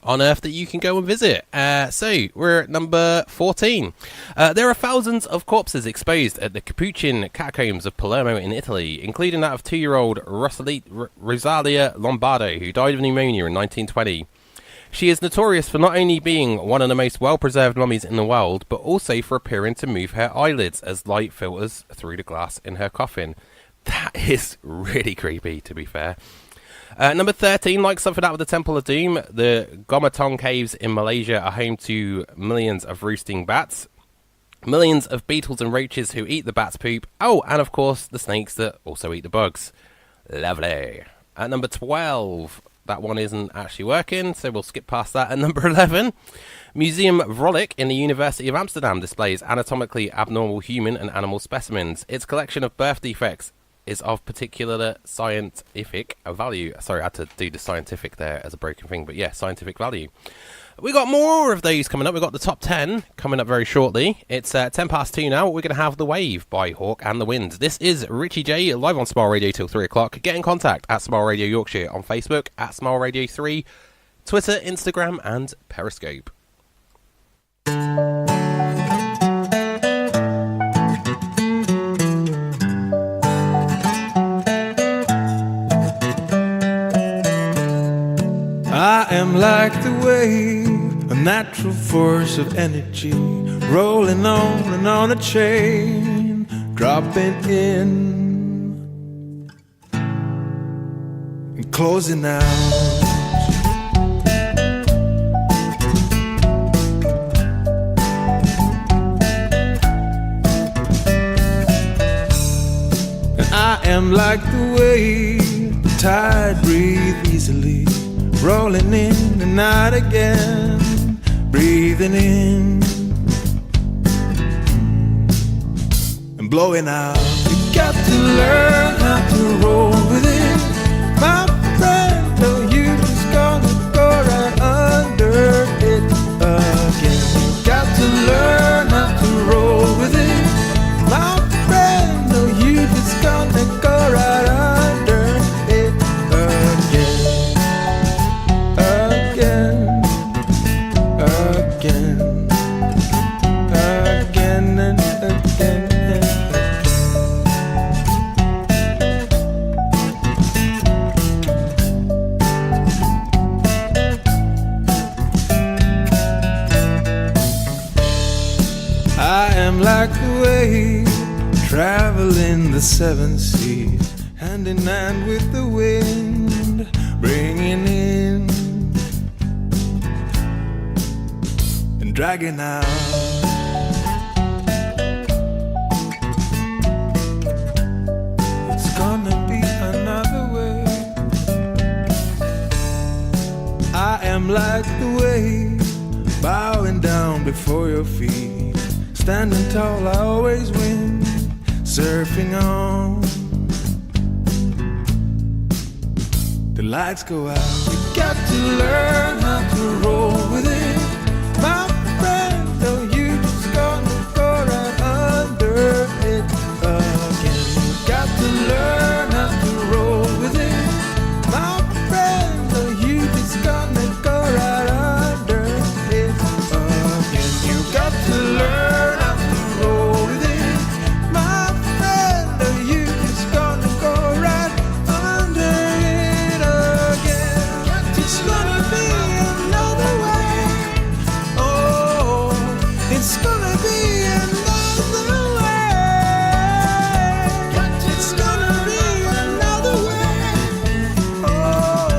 on Earth that you can go and visit. So we're at number 14. There are thousands of corpses exposed at the Capuchin catacombs of Palermo in Italy, including that of 2-year-old Rosalia Lombardo, who died of pneumonia in 1920. She is notorious for not only being one of the most well-preserved mummies in the world, but also for appearing to move her eyelids as light filters through the glass in her coffin. That is really creepy, to be fair. Number 13, like something out of the Temple of Doom, the Gomatong Caves in Malaysia are home to millions of roosting bats, millions of beetles and roaches who eat the bat's poop, oh, and of course the snakes that also eat the bugs. Lovely. At number 12, that one isn't actually working, so we'll skip past that. At number 11, Museum Vrolijk in the University of Amsterdam displays anatomically abnormal human and animal specimens. Its collection of birth defects is of particular scientific value. Sorry, I had to do the scientific there as a broken thing, but yeah, scientific value. We got more of those coming up. We've got the top 10 coming up very shortly. It's 10 past 2 now. We're going to have The Wave by Hawk and the Wind. This is Ritchie J, live on Smile Radio till 3 o'clock. Get in contact at Smile Radio Yorkshire on Facebook, at Smile Radio 3, Twitter, Instagram, and Periscope. I am like the wave, a natural force of energy, rolling on and on a chain, dropping in and closing out. And I am like the wave, the tide breathe easily, rolling in and out again, breathing in and blowing out. You got to learn how to roll with it, my friend. No, Traveling the seven seas, hand in hand with the wind, bringing in and dragging out. It's gonna be another way. I am like the wave, bowing down before your feet. Standing tall, I always win, surfing on. The lights go out. You got to learn how to roll with it, my friend. No, you just gonna go right under it again. You got to learn how to roll with it, my friend. No, you just gonna go right under it again. You got to learn how to roll with it, my friend. No, you just gonna go right under it again. It's gonna be another way. Oh, it's gonna be another way. It's gonna be another way. Oh,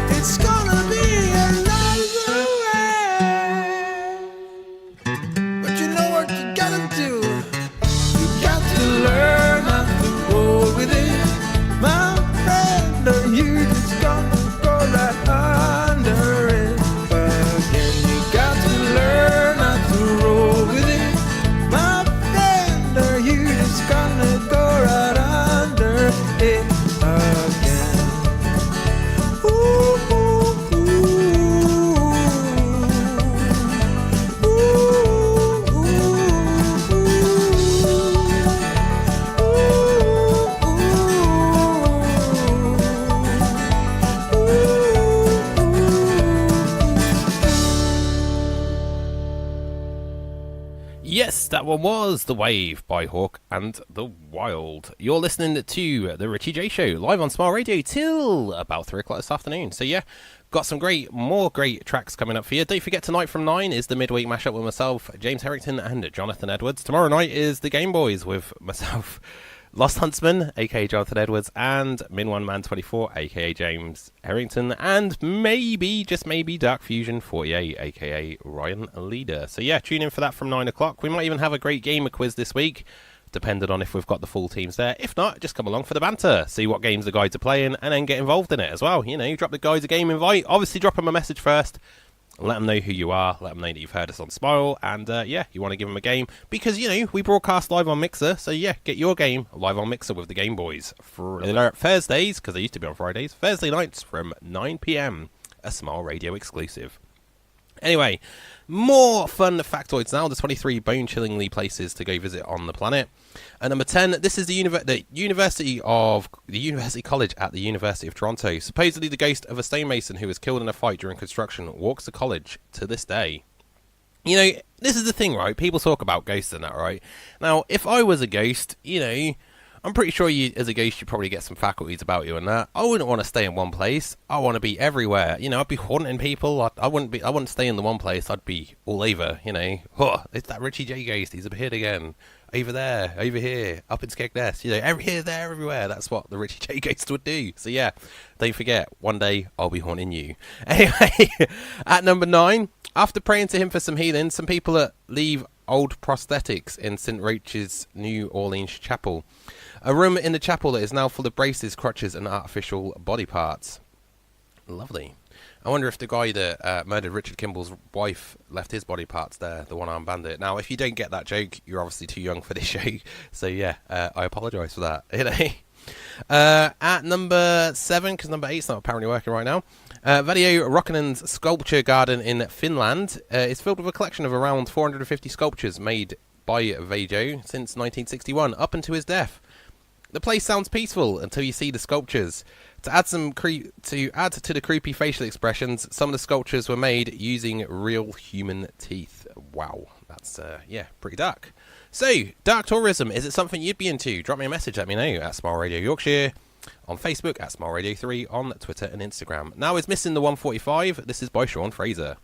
it's gonna be another way. But you know what you gotta do? You got to learn how to roll with it, my friend. Or you just gonna go right under it again. You got to learn how to roll with it, my friend. Or you just gonna go right under it again. Ooh, ooh, ooh. Ooh, ooh, Yes, that one was The Wave by Hawk and the Wild. You're listening to the Ritchie J Show live on Smile Radio till about 3 o'clock this afternoon. So yeah, got some more great tracks coming up for you. Don't forget, tonight from 9 is the midweek mashup with myself, James Harrington and Jonathan Edwards. Tomorrow night is the Game Boys with myself, Lost Huntsman, aka Jonathan Edwards, and Min1Man24, aka James Harrington, and maybe, just maybe, Dark Fusion 48, aka Ryan Leader. So yeah, tune in for that from 9 o'clock. We might even have a great gamer quiz this week, depending on if we've got the full teams there. If not, just come along for the banter, see what games the guys are playing, and then get involved in it as well. You know, drop the guys a game invite. Obviously, drop them a message first. Let them know who you are, let them know that you've heard us on Smile, and yeah, you want to give them a game, because, you know, we broadcast live on Mixer, so yeah, get your game live on Mixer with the Game Boys. For Thursdays, because they used to be on Fridays, Thursday nights from 9 PM, a Smile Radio exclusive. Anyway, more fun factoids now. There's 23 bone-chillingly places to go visit on the planet. And number 10, this is the University College at the University of Toronto. Supposedly the ghost of a stonemason who was killed in a fight during construction walks the college to this day. You know, this is the thing, right? People talk about ghosts and that, right? Now, if I was a ghost, you know, I'm pretty sure you, as a ghost, you probably get some faculties about you and that. I wouldn't want to stay in one place. I want to be everywhere. You know, I'd be haunting people. I wouldn't stay in the one place. I'd be all over, you know. Oh, it's that Ritchie J ghost. He's appeared again. Over there, over here, up in Skegness. You know, here, there, everywhere. That's what the Ritchie J ghost would do. So yeah, don't forget, one day I'll be haunting you. Anyway, at number 9, after praying to him for some healing, some people leave old prosthetics in St. Roch's New Orleans chapel. A room in the chapel that is now full of braces, crutches, and artificial body parts. Lovely. I wonder if the guy that murdered Richard Kimball's wife left his body parts there, the one-armed bandit. Now, if you don't get that joke, you're obviously too young for this show. So, yeah, I apologise for that. You know? At number 7, because number 8's not apparently working right now, Valio Rokkanen's sculpture garden in Finland is filled with a collection of around 450 sculptures made by Vaijo since 1961, up until his death. The place sounds peaceful until you see the sculptures. To add to the creepy facial expressions, some of the sculptures were made using real human teeth. Wow, that's yeah, pretty dark. So, dark tourism, is it something you'd be into? Drop me a message, let me know at Smile Radio Yorkshire, on Facebook at Smile Radio 3, on Twitter and Instagram. Now is missing the 145. This is by Sean Frazer.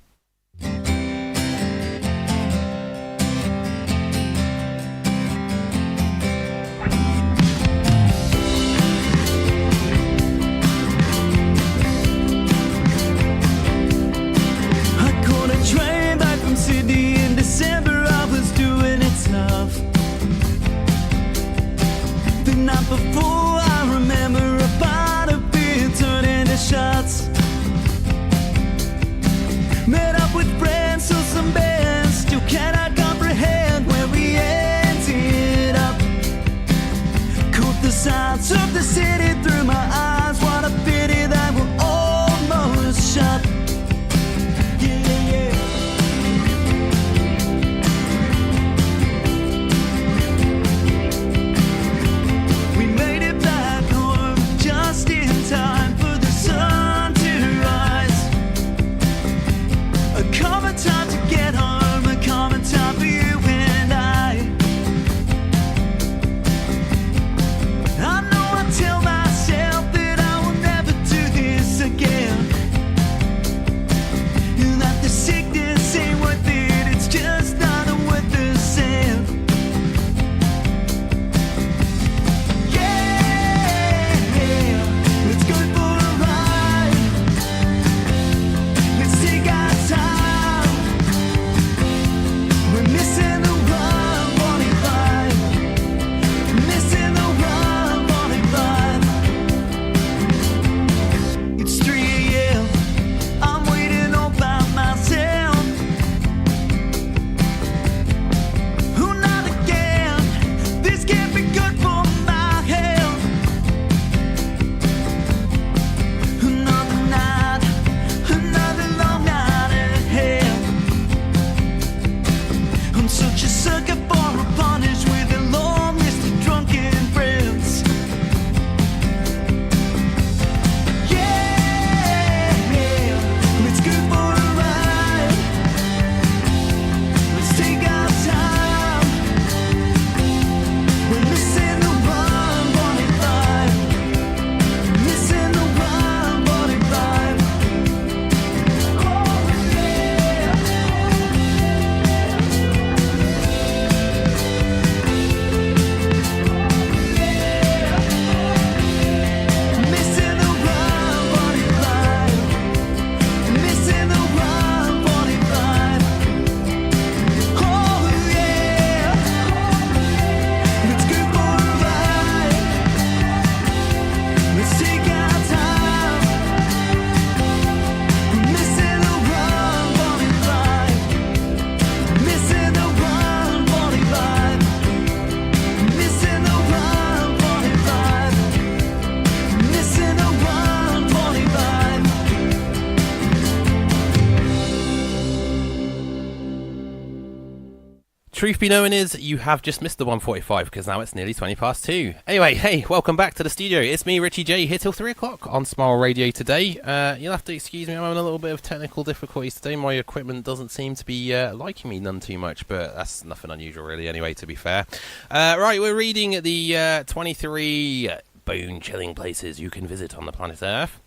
Truth be known is, you have just missed the 145 because now it's nearly 20 past 2. Anyway, hey, welcome back to the studio. It's me, Ritchie J, here till 3 o'clock on Smile Radio today. You'll have to excuse me, I'm having a little bit of technical difficulties today. My equipment doesn't seem to be liking me none too much, but that's nothing unusual really anyway, to be fair. Right, we're reading the 23 bone-chilling places you can visit on the planet Earth.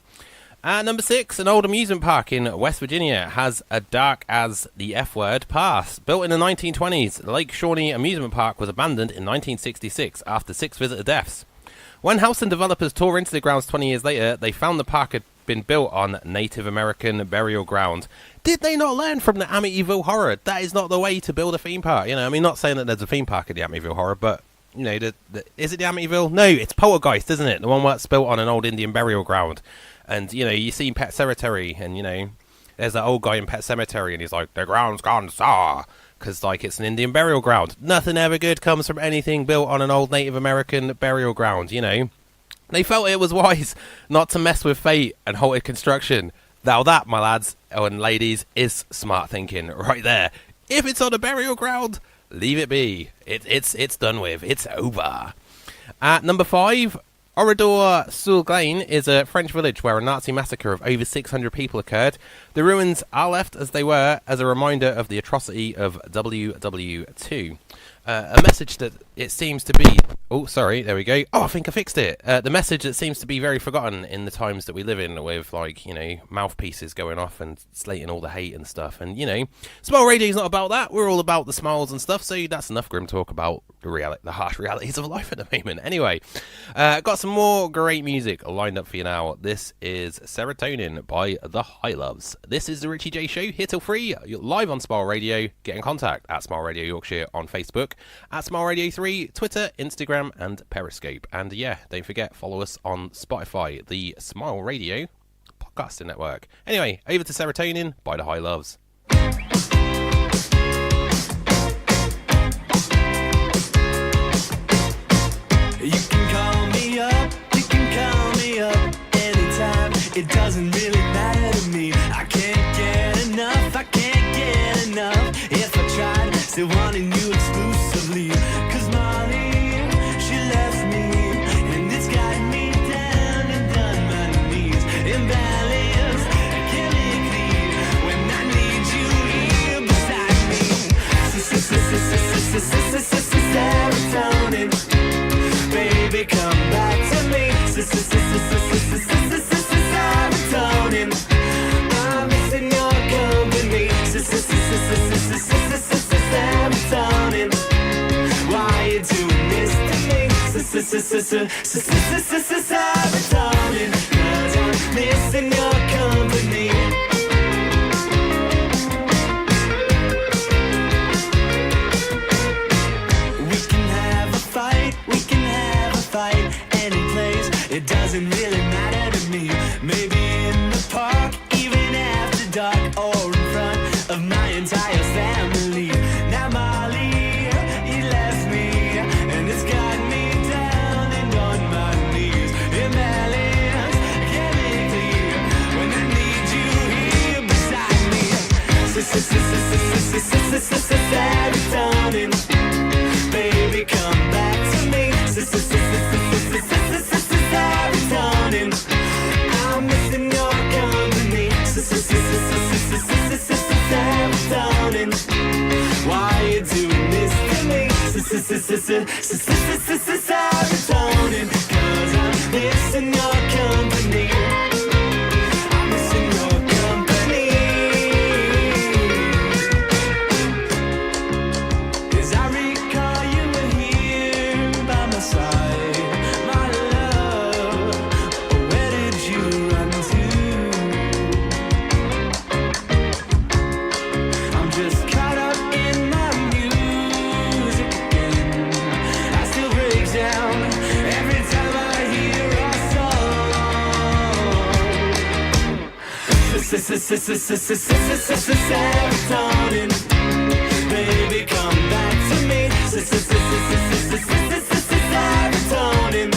At number 6, an old amusement park in West Virginia has a dark as the F-word past. Built in the 1920s, Lake Shawnee Amusement Park was abandoned in 1966 after 6 visitor deaths. When Houston developers tore into the grounds 20 years later, they found the park had been built on Native American burial ground. Did they not learn from the Amityville Horror? That is not the way to build a theme park. You know, I mean, not saying that there's a theme park in the Amityville Horror, but, you know, is it the Amityville? No, it's Poltergeist, isn't it? The one that's built on an old Indian burial ground. And, you know, you see Pet Cemetery, and, you know, there's that old guy in Pet Cemetery, and he's like, the ground's gone sour, because, like, it's an Indian burial ground. Nothing ever good comes from anything built on an old Native American burial ground, you know. They felt it was wise not to mess with fate and halted construction. Now that, my lads and ladies, is smart thinking right there. If it's on a burial ground, leave it be. It's done with. It's over. At number 5... Oradour-sur-Glane is a French village where a Nazi massacre of over 600 people occurred. The ruins are left as they were as a reminder of the atrocity of WW2. A message that it seems to be... Oh, sorry, there we go. Oh, I think I fixed it. The message that seems to be very forgotten in the times that we live in with, like, you know, mouthpieces going off and slating all the hate and stuff. And, you know, Smile Radio's not about that. We're all about the smiles and stuff, so that's enough grim talk about the harsh realities of life at the moment. Anyway, got some more great music lined up for you now. This is Serotonin by The High Loves. This is the Ritchie J Show, here till 3. You're live on Smile Radio. Get in contact at Smile Radio Yorkshire on Facebook, at Smile Radio 3, Twitter, Instagram, and Periscope. And yeah, don't forget, follow us on Spotify, the Smile Radio podcasting network. Anyway, over to Serotonin by The High Loves. You can call me up anytime. It doesn't really matter to me. I can't get enough. If I tried, still wanting you exclusively. Cause Molly, she left me, and it's got me down and on my knees. Imbalanced chemically when I need you here beside me. Serotonin, baby, come back to me. Serotonin, I'm missing your company. Serotonin, why you doing this to me? Serotonin, 'cause I'm missing your company. Any place, it doesn't really matter to me. Maybe in the park, even after dark, or in front of my entire family. Now Molly, you left me, and it's got me down and on my knees. Imbalance chemically when I need you here beside me. Serotonin, baby, come back to me. Serotonin, I'm missing your company. Serotonin, why you doing this to me? Serotonin, 'cause I'm missing your company. I'm missing your company. As I recall, you were here by my side, my love. Where did you run to? I'm just caught up in my music again. I still break down every time I hear our song. Serotonin, baby, come back to me. Serotonin,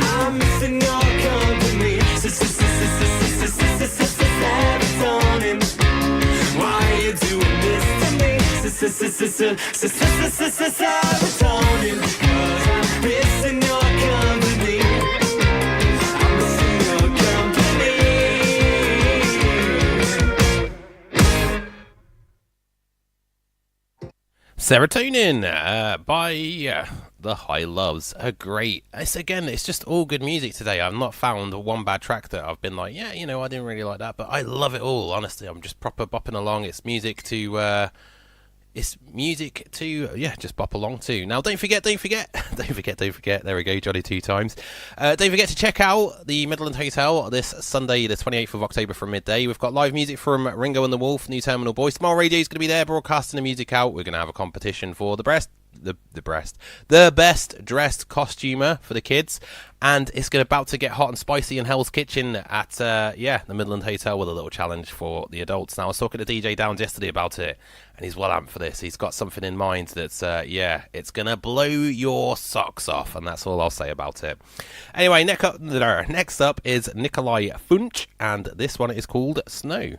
I'm missing your company. Serotonin, why are you doing this to me? Serotonin, 'cause I'm missing your company. I'm missing your company. Serotonin by The High Loves. It's just all good music today. I've not found one bad track that I've been like, yeah, I didn't really like that, but I love it all. Honestly, I'm just proper bopping along. It's music to just bop along to. Now, don't forget. There we go, Johnny 2 times. Don't forget to check out the Midland Hotel this Sunday, the 28th of October from midday. We've got live music from Ringo and the Wolf, New Terminal Boys. Smile Radio is going to be there broadcasting the music out. We're going to have a competition for the best dressed costumer for the kids, and it's about to get hot and spicy in Hell's Kitchen at the Midland Hotel with a little challenge for the adults. Now, I was talking to DJ Downs yesterday about it, and he's well amped for this. He's got something in mind that's it's gonna blow your socks off, and that's all I'll say about it. Anyway, next up is Nicolai Funch, and this one is called Snow.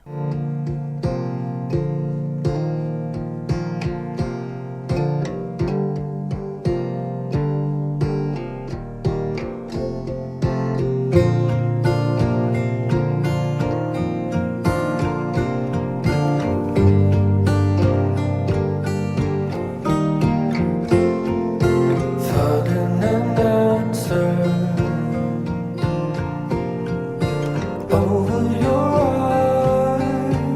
Over your eyes.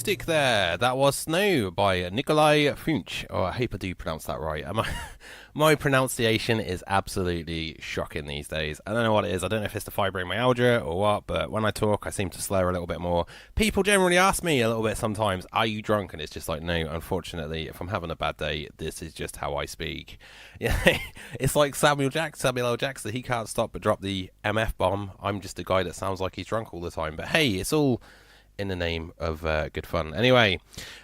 acoustic there. That was Snow by Nicolai Funch. Oh, I hope I do pronounce that right. My pronunciation is absolutely shocking these days. I don't know what it is. I don't know if it's the fibromyalgia or what, but when I talk, I seem to slur a little bit more. People generally ask me a little bit sometimes, are you drunk? And it's just like, no, unfortunately, if I'm having a bad day, this is just how I speak. Yeah, it's like Samuel L. Jackson. He can't stop but drop the MF bomb. I'm just a guy that sounds like he's drunk all the time. But hey, it's all in the name of good fun. Anyway,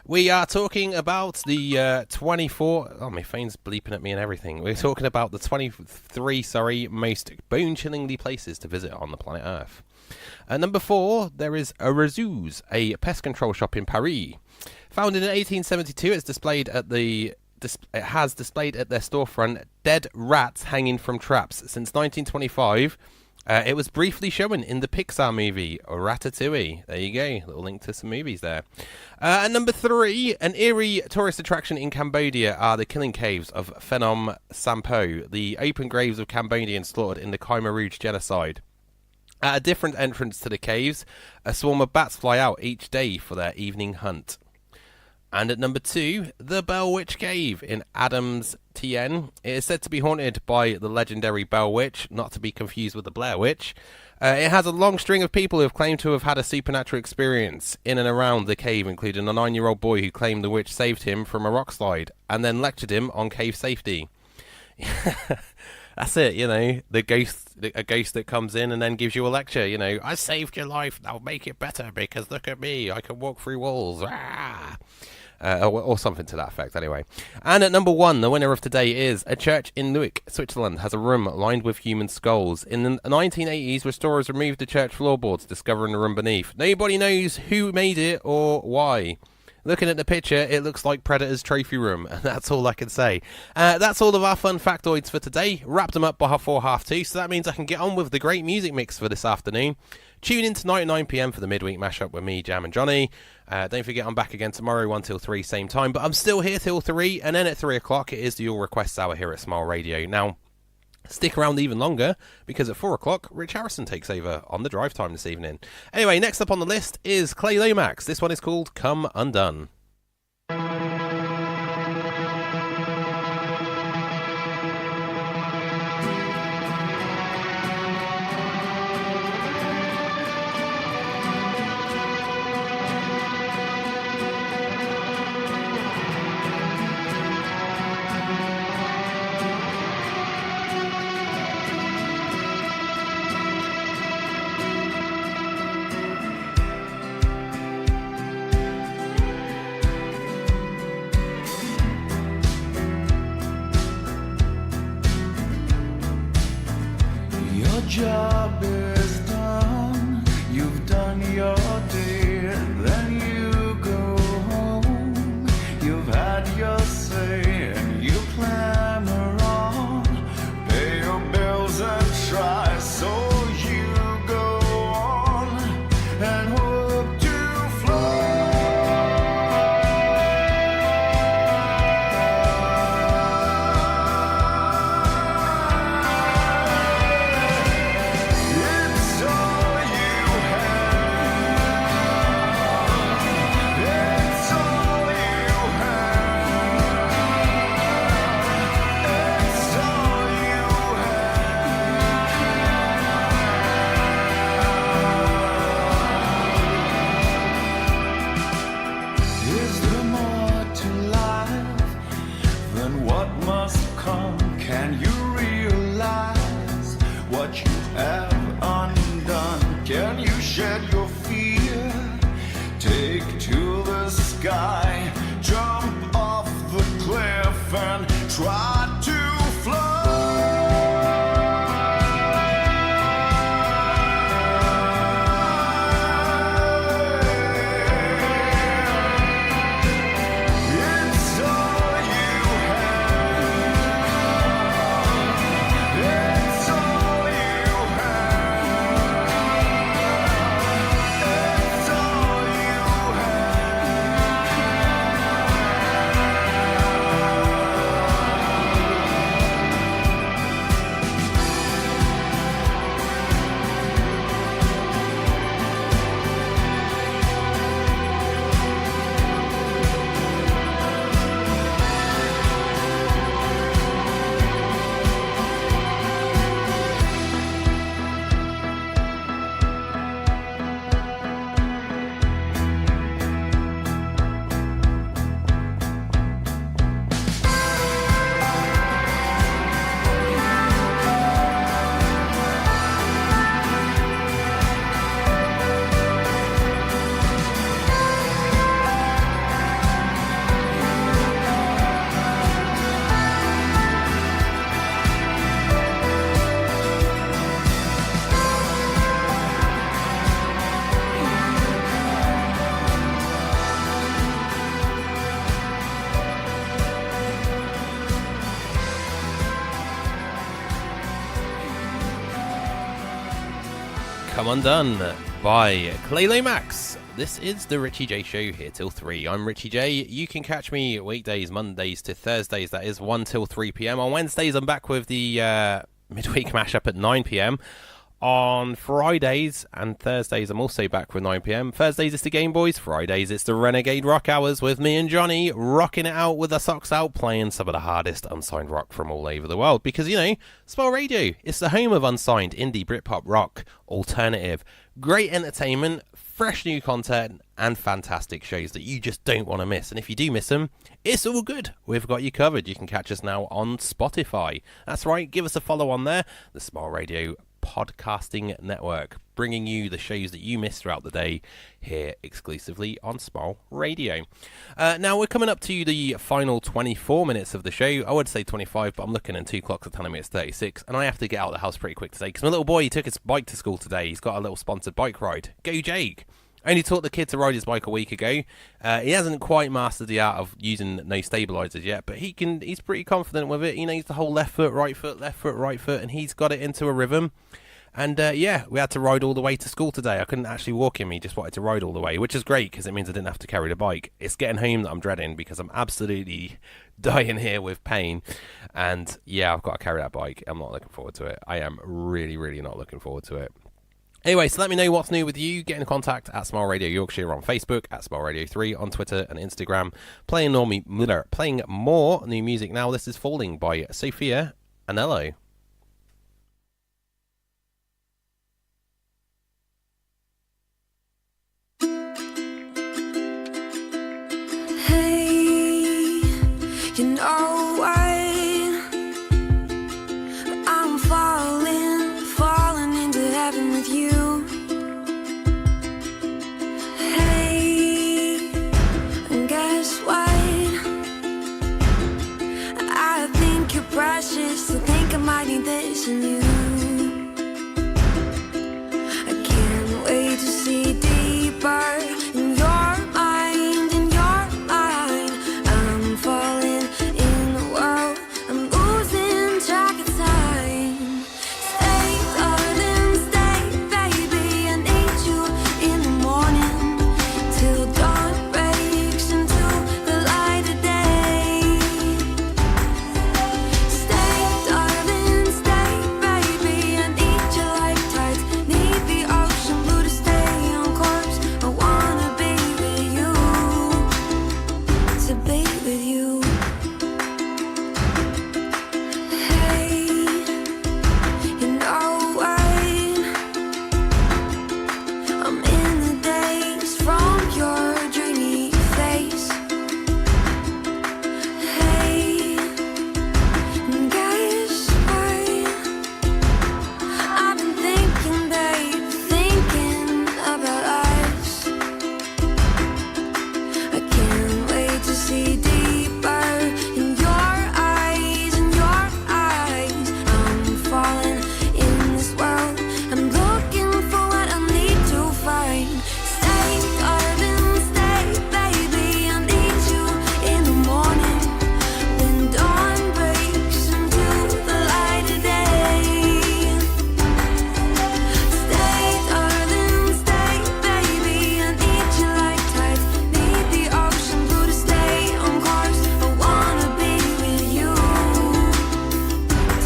we are talking about the 24... Oh, my phone's bleeping at me and everything. We're talking about the 23, most bone-chillingly places to visit on the planet Earth. At number 4, there is a Razoo's, a pest control shop in Paris. Founded in 1872, it's displayed at the... It has displayed at their storefront dead rats hanging from traps. Since 1925... it was briefly shown in the Pixar movie Ratatouille. There you go, little link to some movies there. At number 3, an eerie tourist attraction in Cambodia are the killing caves of Phnom Sampo, the open graves of Cambodians slaughtered in the Khmer Rouge genocide. At a different entrance to the caves, a swarm of bats fly out each day for their evening hunt. And at number 2, the Bell Witch Cave in Adams, TN. It is said to be haunted by the legendary Bell Witch, not to be confused with the Blair Witch. It has a long string of people who have claimed to have had a supernatural experience in and around the cave, including a 9-year-old boy who claimed the witch saved him from a rock slide and then lectured him on cave safety. That's it, you know, a ghost that comes in and then gives you a lecture, you know, I saved your life, now make it better because look at me, I can walk through walls. Or something to that effect, anyway. And at number 1, the winner of today is a church in Leuk, Switzerland, has a room lined with human skulls. In the 1980s, restorers removed the church floorboards, discovering the room beneath. Nobody knows who made it or why. Looking at the picture, it looks like Predator's trophy room, and that's all I can say. That's all of our fun factoids for today. Wrapped them up before 2:30, so that means I can get on with the great music mix for this afternoon. Tune in tonight at 9 PM for the midweek mashup with me, Jam and Johnny. Don't forget I'm back again tomorrow 1 till 3, same time, but I'm still here till 3, and then at 3 o'clock it is the All Requests Hour here at Smile Radio. Now, stick around even longer, because at 4 o'clock, Rich Harrison takes over on the drive time this evening. Anyway, next up on the list is Clay Lomax. This one is called Come Undone. Job is done, you've done your day, then you go home, you've had your say, and you clamor on, pay your bills and try, so you go on, and hope to fly. Sky, jump off the cliff and try to fly. It's all you have. It's all you have. It's all you have. Come Undone by Lomax. This is the Ritchie J Show, here till 3. I'm Ritchie J. You can catch me weekdays, Mondays to Thursdays, that is 1 till 3 p.m. On Wednesdays, I'm back with the midweek mashup at 9 p.m. On Fridays and Thursdays, I'm also back with 9 p.m. Thursdays, it's the Game Boys. Fridays, it's the Renegade Rock Hours with me and Johnny, rocking it out with the socks out, playing some of the hardest unsigned rock from all over the world. Because, you know, Smile Radio, it's the home of unsigned indie Britpop rock, alternative, great entertainment, fresh new content, and fantastic shows that you just don't want to miss. And if you do miss them, it's all good. We've got you covered. You can catch us now on Spotify. That's right, give us a follow on there, the Smile Radio podcasting network, bringing you the shows that you miss throughout the day here exclusively on Smile Radio. Now we're coming up to the final 24 minutes of the show. I would say 25, but I'm looking at 2 clocks are telling me it's 36, and I have to get out of the house pretty quick today because my little boy, he took his bike to school today. He's got a little sponsored bike ride. Go Jake! I only taught the kid to ride his bike a week ago. He hasn't quite mastered the art of using no stabilizers yet, but he's pretty confident with it. He knows the whole left foot, right foot, and he's got it into a rhythm. And yeah, we had to ride all the way to school today. I couldn't actually walk him. He just wanted to ride all the way, which is great because it means I didn't have to carry the bike. It's getting home that I'm dreading because I'm absolutely dying here with pain. And yeah, I've got to carry that bike. I'm not looking forward to it. I am really, really not looking forward to it. Anyway, so let me know what's new with you. Get in contact at Smile Radio Yorkshire on Facebook, at Smile Radio 3 on Twitter and Instagram. Playing more new music now. This is Falling by Sophia Annello. Hey, you know why I'm falling into heaven with you. Hey, and guess what? I think you're precious, I think I might need this in you. I can't wait to see deeper in your mind, in your mind. I'm falling in the world, I'm losing track of time. Stay, darling, stay, baby, I need you in the morning, till dawn breaks into the light of day. Stay, darling, stay, baby, I need you like tides, need the ocean blue to stay on course. I wanna be with you, to be with you. Hey, you know what? I'm in the days from your dreamy face. Hey, and guess what? I've been thinking, babe, thinking about us. I can't wait to see deeper in your eyes, in your eyes. I'm falling in this world, I'm looking for what I need to find. Stay, darling, stay, baby, I need you in the morning, when dawn breaks into the light of day. Stay, darling, stay, baby, I need you like tides, need the ocean blue to stay on course. I wanna be with you,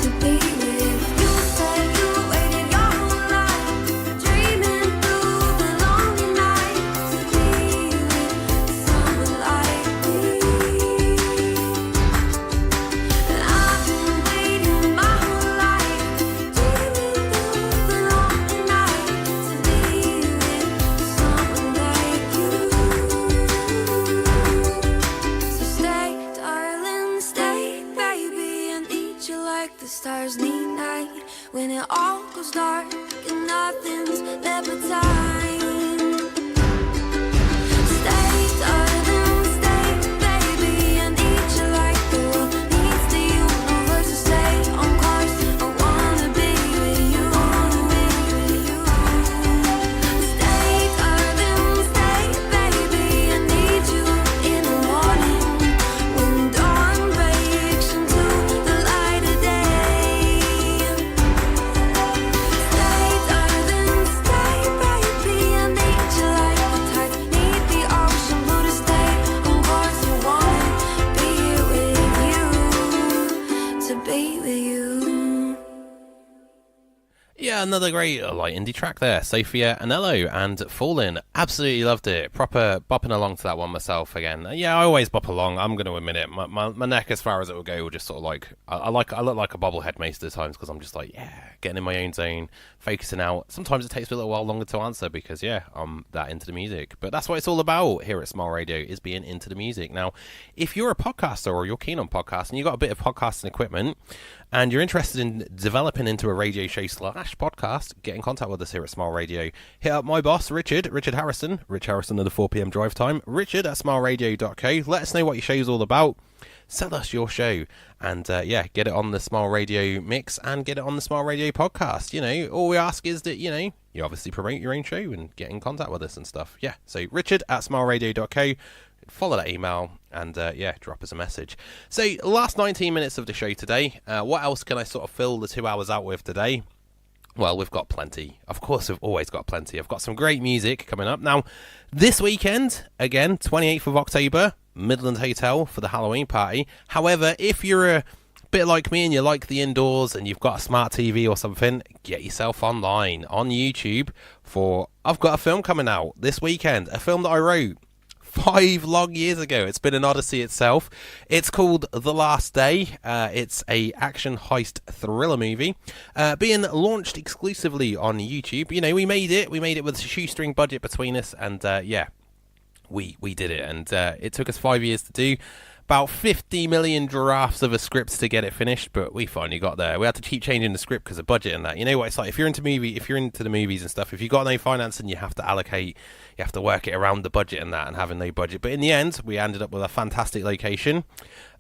to be with you. You said you waited your whole life, dreaming through the lonely nights, to be with someone like me. And I've been waiting my whole life, dreaming through the lonely nights, to be with someone like you. So stay, darling, stay, baby, I need you like the stars need night, when it all goes dark and nothing's left but time. Stay, darling, stay, baby, I need you like the world needs the universe to stay on course. I wanna be with you, wanna be with you. Stay, darling, stay, baby, I need you in the morning, when dawn breaks into the light of day. Stay, darling, stay, Yeah, another great like indie track there. Sophia, Annello, and Fallin'. Absolutely loved it. Proper bopping along to that one myself again. Yeah, I always bop along. I'm going to admit it. My neck, as far as it will go, will just sort of like I look like a bobblehead most of the times because I'm just like getting in my own zone, focusing out. Sometimes it takes me a little while longer to answer because I'm that into the music. But that's what it's all about here at Smile Radio, is being into the music. Now, if you're a podcaster or you're keen on podcasting, you've got a bit of podcasting equipment, and you're interested in developing into a radio show / podcast, get in contact with us here at Smile Radio. Hit up my boss, Richard Harrison, Rich Harrison of the 4 p.m. drive time, Richard at smileradio.co. Let us know what your show's all about. Sell us your show and get it on the Smile Radio mix and get it on the Smile Radio podcast. You know, all we ask is that, you obviously promote your own show and get in contact with us and stuff. Yeah, so Richard at smileradio.co. Follow that email and drop us a message. So last 19 minutes of the show today. What else can I sort of fill the 2 hours out with today? Well, we've got plenty. Of course, we've always got plenty. I've got some great music coming up. Now, this weekend, again, 28th of October, Midland Hotel for the Halloween party. However, if you're a bit like me and you like the indoors and you've got a smart TV or something, get yourself online on YouTube I've got a film coming out this weekend, a film that I wrote 5 long years ago. It's been an odyssey itself. It's called The Last Day. It's a action heist thriller movie being launched exclusively on YouTube. We made it with a shoestring budget between us, and we did it, and it took us 5 years to do. About 50 million drafts of a script to get it finished, but we finally got there. We had to keep changing the script because of budget and that. You know what it's like if you're into the movies and stuff. If you've got no finance and you have to allocate, you have to work it around the budget and that, and having no budget. But in the end, we ended up with a fantastic location,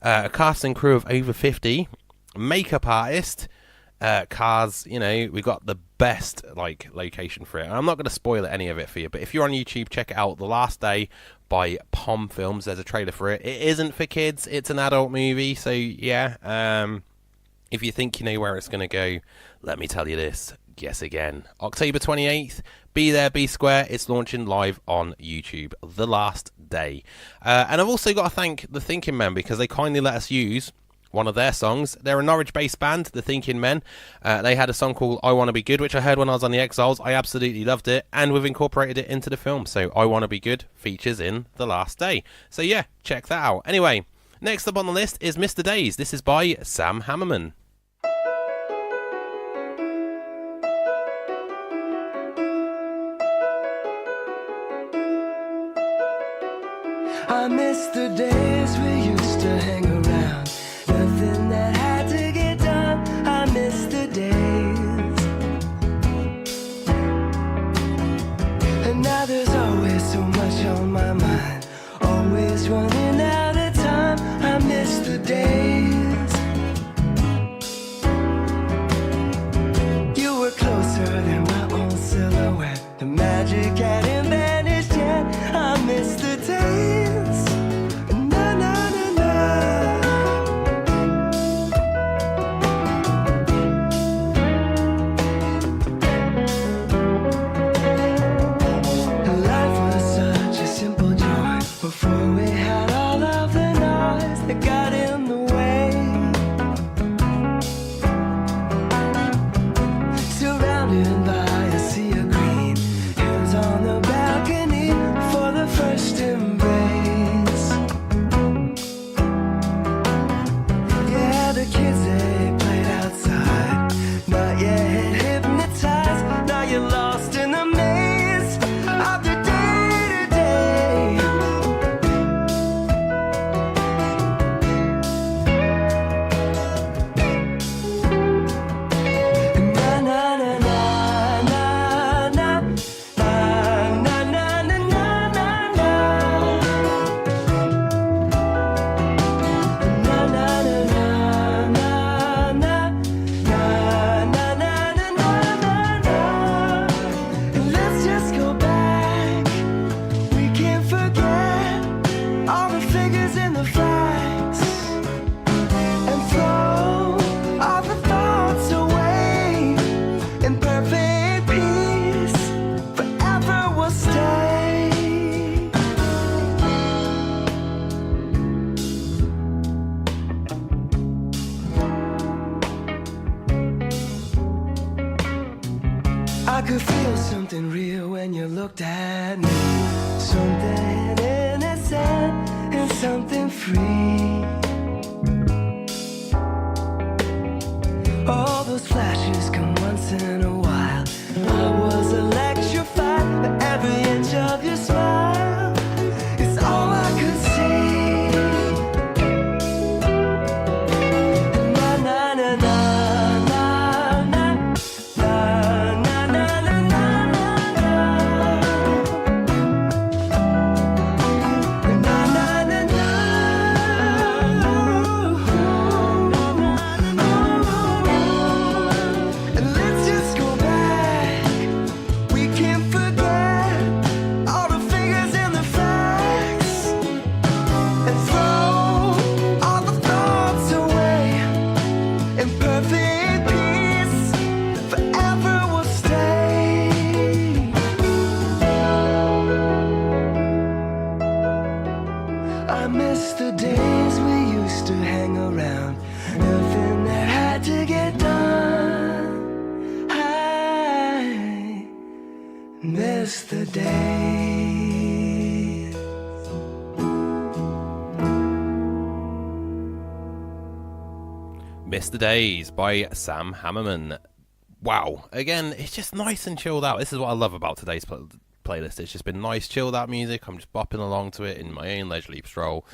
a cast and crew of over 50, makeup artist, cars. We got the best location for it. And I'm not going to spoil any of it for you, but if you're on YouTube, check it out. The Last Day by Pom Films. There's a trailer for it. It isn't for kids, it's an adult movie, so if you think you know where it's going to go, let me tell you this, guess again. October 28th, be there, be square. It's launching live on YouTube. The Last Day. And I've also got to thank the Thinking Men, because they kindly let us use one of their songs. They're a Norwich-based band, the Thinking Men. They had a song called I Wanna Be Good, which I heard when I was on the Exiles. I absolutely loved it, and we've incorporated it into the film. So I Wanna Be Good features in The Last Day. So yeah, check that out. Anyway, next up on the list is Mr. Days. This is by Sam Hammerman. I miss the days we used to hang around. Nothing that had to get done. I miss the days. And now there's always so much on my mind. Always running out of time. I miss the days. You were closer than my own silhouette. The magic hadn't vanished yet. I miss the days. Before we had all of the noise that got in the way. Surrounded by a sea of green, hands on the balcony for the first embrace. Yeah, the kids, they played outside, not yet hypnotized. Now you're lost in the maze of the day-to-day. when you looked at me. Something innocent and something free. All those flashes come once in a while. I was electrified by every inch of your smile. It's all I could see. Na na na na na na na na na na na and let's just go back. We can't forget all the figures and the facts, and throw all the thoughts away. In perfect peace, forever will stay. I miss the days we used to hang around. Nothing that had to get done. I miss the days. Mr. Days by Sam Hammerman. Wow. Again, it's just nice and chilled out. This is what I love about today's playlist. It's just been nice, chilled out music. I'm just bopping along to it in my own leisurely stroll,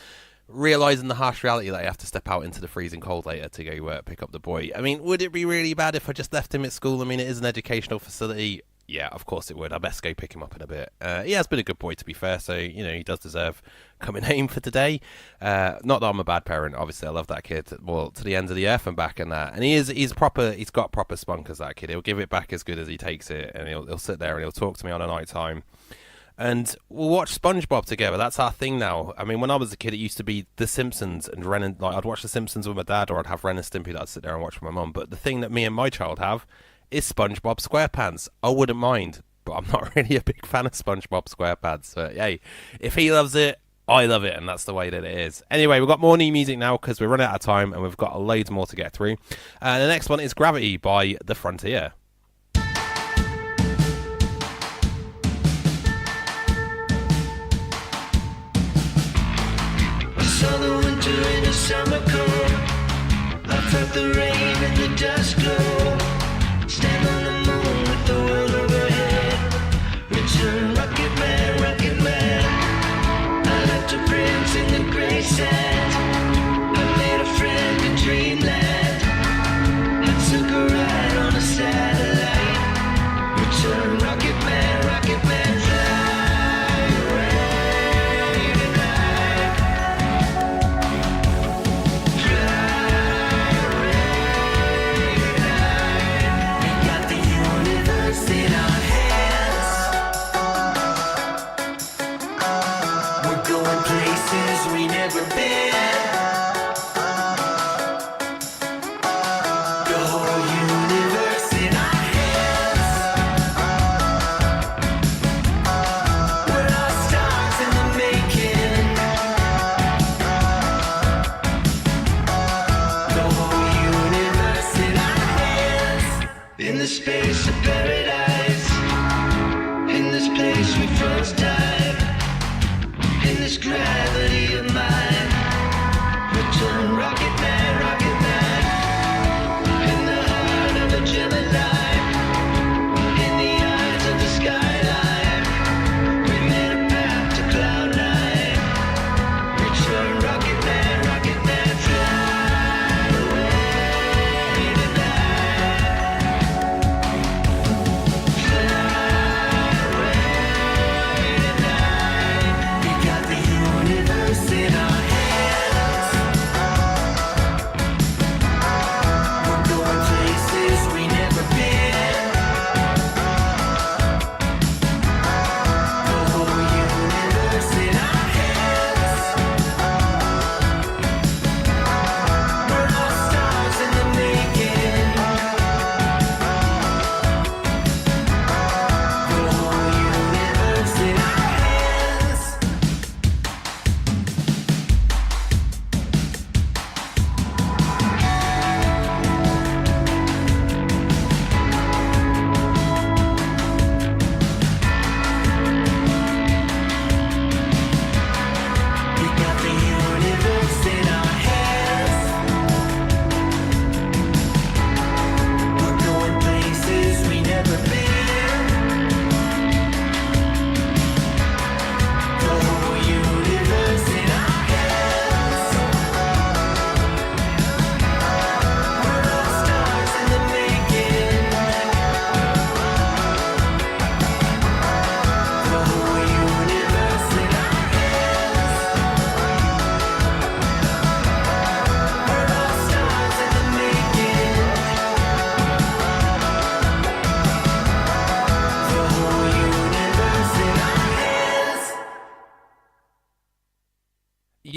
realising the harsh reality that I have to step out into the freezing cold later to go pick up the boy. I mean, would it be really bad if I just left him at school? I mean, it is an educational facility. Yeah, of course it would. I best go pick him up in a bit. He has been a good boy, to be fair, so, you know, he does deserve coming home for today. Not that I'm a bad parent. Obviously, I love that kid, well, to the ends of the earth and back and that. And he's got proper spunk as that kid. He'll give it back as good as he takes it, and he'll sit there and he'll talk to me on a night time. And we'll watch SpongeBob together. That's our thing now. I mean, when I was a kid, it used to be The Simpsons and Ren and... Like, I'd watch The Simpsons with my dad, or I'd have Ren and Stimpy that I'd sit there and watch with my mum. But the thing that me and my child have is SpongeBob SquarePants. I wouldn't mind, but I'm not really a big fan of SpongeBob SquarePants. But, hey, if he loves it, I love it, and that's the way that it is. Anyway, we've got more new music now because we're running out of time, and we've got loads more to get through. The next one is Gravity by The Frontier. Saw the winter in a summer cold. I felt the rain and the dust glow. Stand on the moon with the world overhead. Return, rocket man, rocket man. I left a prince in the gray sand. I made a friend in dreamland. I took a ride on a satellite. Return, rocket man, rocket man. Fly away tonight. Fly away tonight. We got the universe in our hands. We're going places we never been.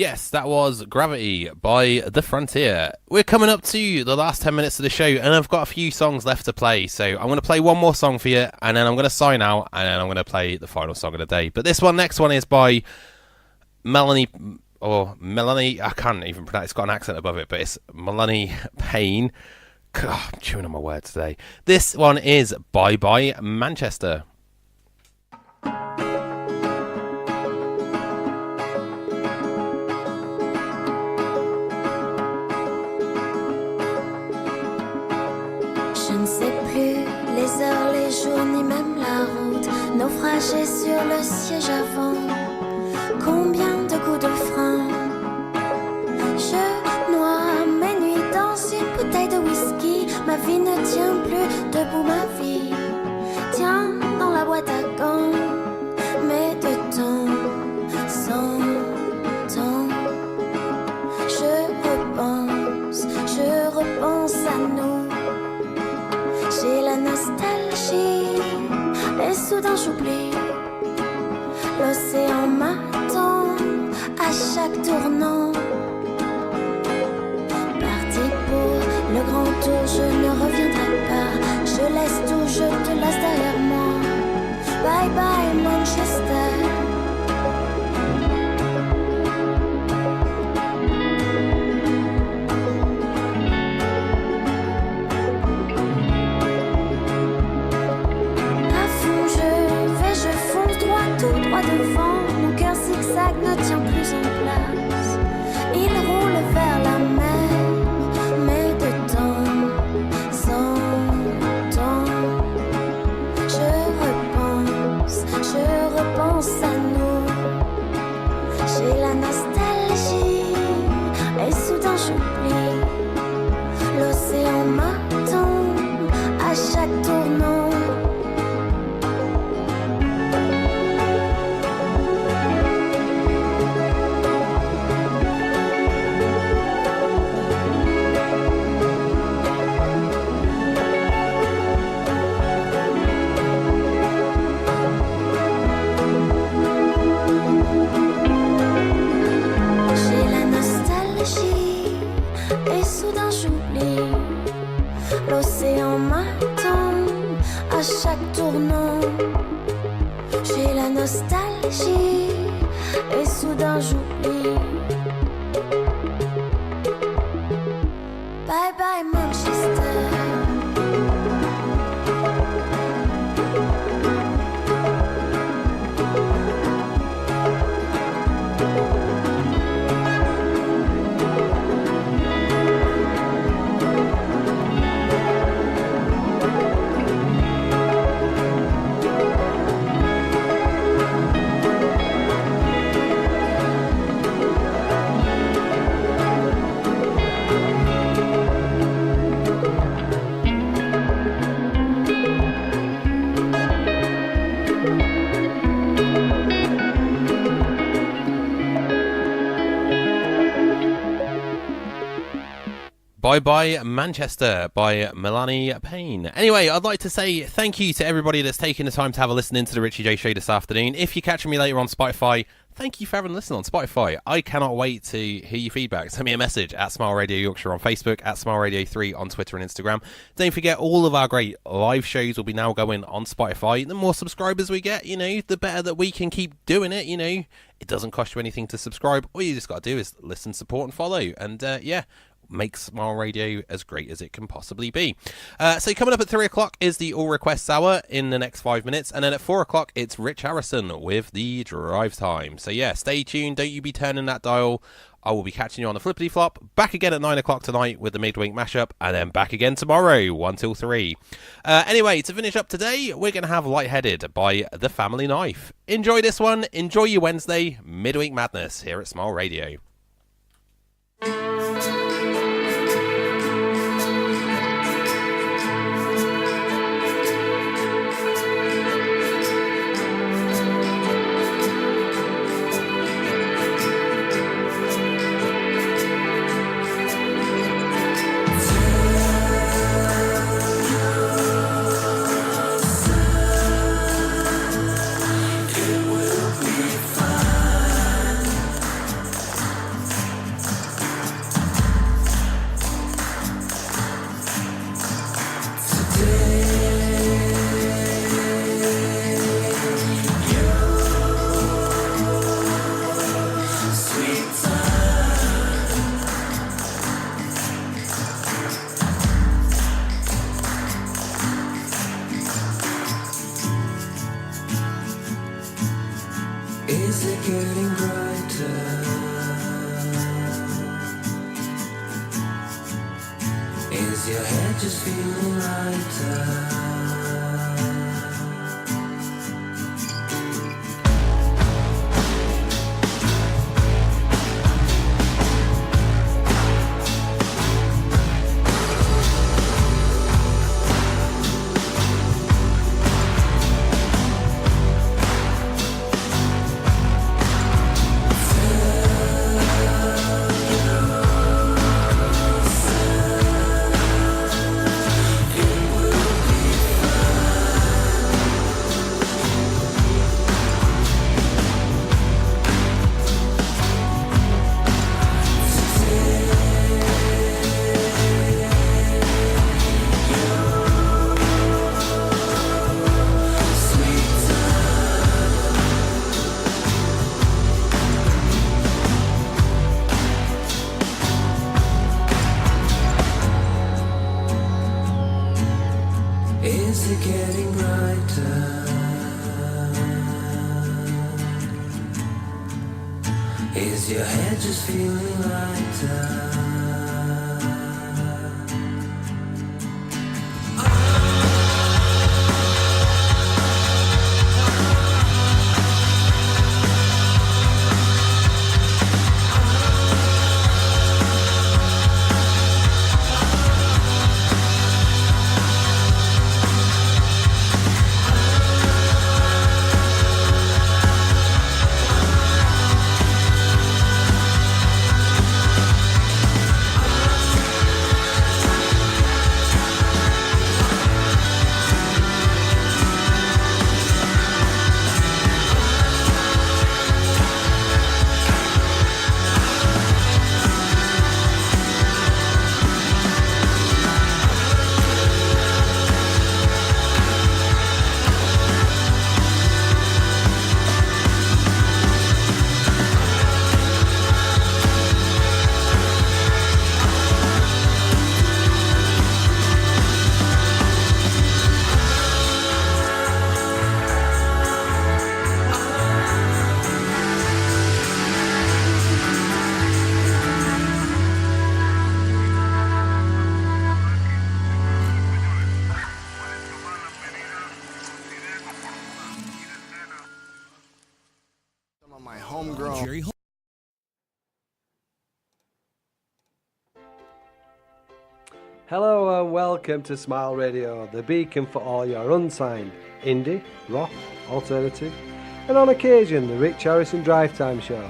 Yes, that was Gravity by The Frontier. We're coming up to the last 10 minutes of the show, and I've got a few songs left to play. So I'm going to play one more song for you, and then I'm going to sign out, and then I'm going to play the final song of the day. But this next one is by Melanie, I can't even pronounce it. It's got an accent above it, but it's Melanie Payne. God, I'm chewing on my words today. This one is Bye Bye Manchester. Je ne sais plus les heures, les jours, ni même la route. Naufragé sur le siège avant. Combien de coups de frein. Je noie mes nuits dans une bouteille de whisky. Ma vie ne tient plus debout, ma vie tient dans la boîte à gants. Mais de temps en temps, je repense à nous. J'ai la nostalgie et soudain j'oublie. L'océan m'attend à chaque tournant. Parti pour le grand tour, je ne reviendrai pas. Je laisse tout, je te laisse derrière moi. Bye bye Manchester. Devant, mon cœur zigzag ne tient plus en place. Il roule vers la mer, mais de temps en temps, je repense à nous. J'ai la nostalgie et soudain j'oublie. L'océan m'attend à chaque tournant. L'océan m'attend à chaque tournant. J'ai la nostalgie et soudain j'oublie. Bye bye Manchester. Bye Bye Manchester by Melanie Payne. Anyway, I'd like to say thank you to everybody that's taken the time to have a listen into the Ritchie J Show this afternoon. If you're catching me later on Spotify, thank you for having a listen on Spotify. I cannot wait to hear your feedback. Send me a message at Smile Radio Yorkshire on Facebook, at Smile Radio 3 on Twitter and Instagram. Don't forget, all of our great live shows will be now going on Spotify. The more subscribers we get, the better that we can keep doing it. It doesn't cost you anything to subscribe. All you just got to do is listen, support and follow. And make Smile Radio as great as it can possibly be. So coming up at 3 o'clock is the All Requests Hour in the next 5 minutes, and then at 4 o'clock it's Rich Harrison with the Drive Time. So stay tuned, don't you be turning that dial. I will be catching you on the Flippity Flop, back again at 9 o'clock tonight with the Midweek Mashup, and then back again tomorrow 1 till 3. Anyway, to finish up today, we're going to have Lightheaded by The Family Knife. Enjoy this one, enjoy your Wednesday, Midweek Madness here at Smile Radio. getting brighter? Is your head just feeling lighter? Is it getting brighter? Is your head just feeling lighter? Hello and welcome to Smile Radio, the beacon for all your unsigned indie, rock, alternative, and on occasion the Rich Harrison Drive Time Show,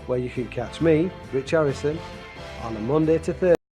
where you can catch me, Rich Harrison, on a Monday to Thursday.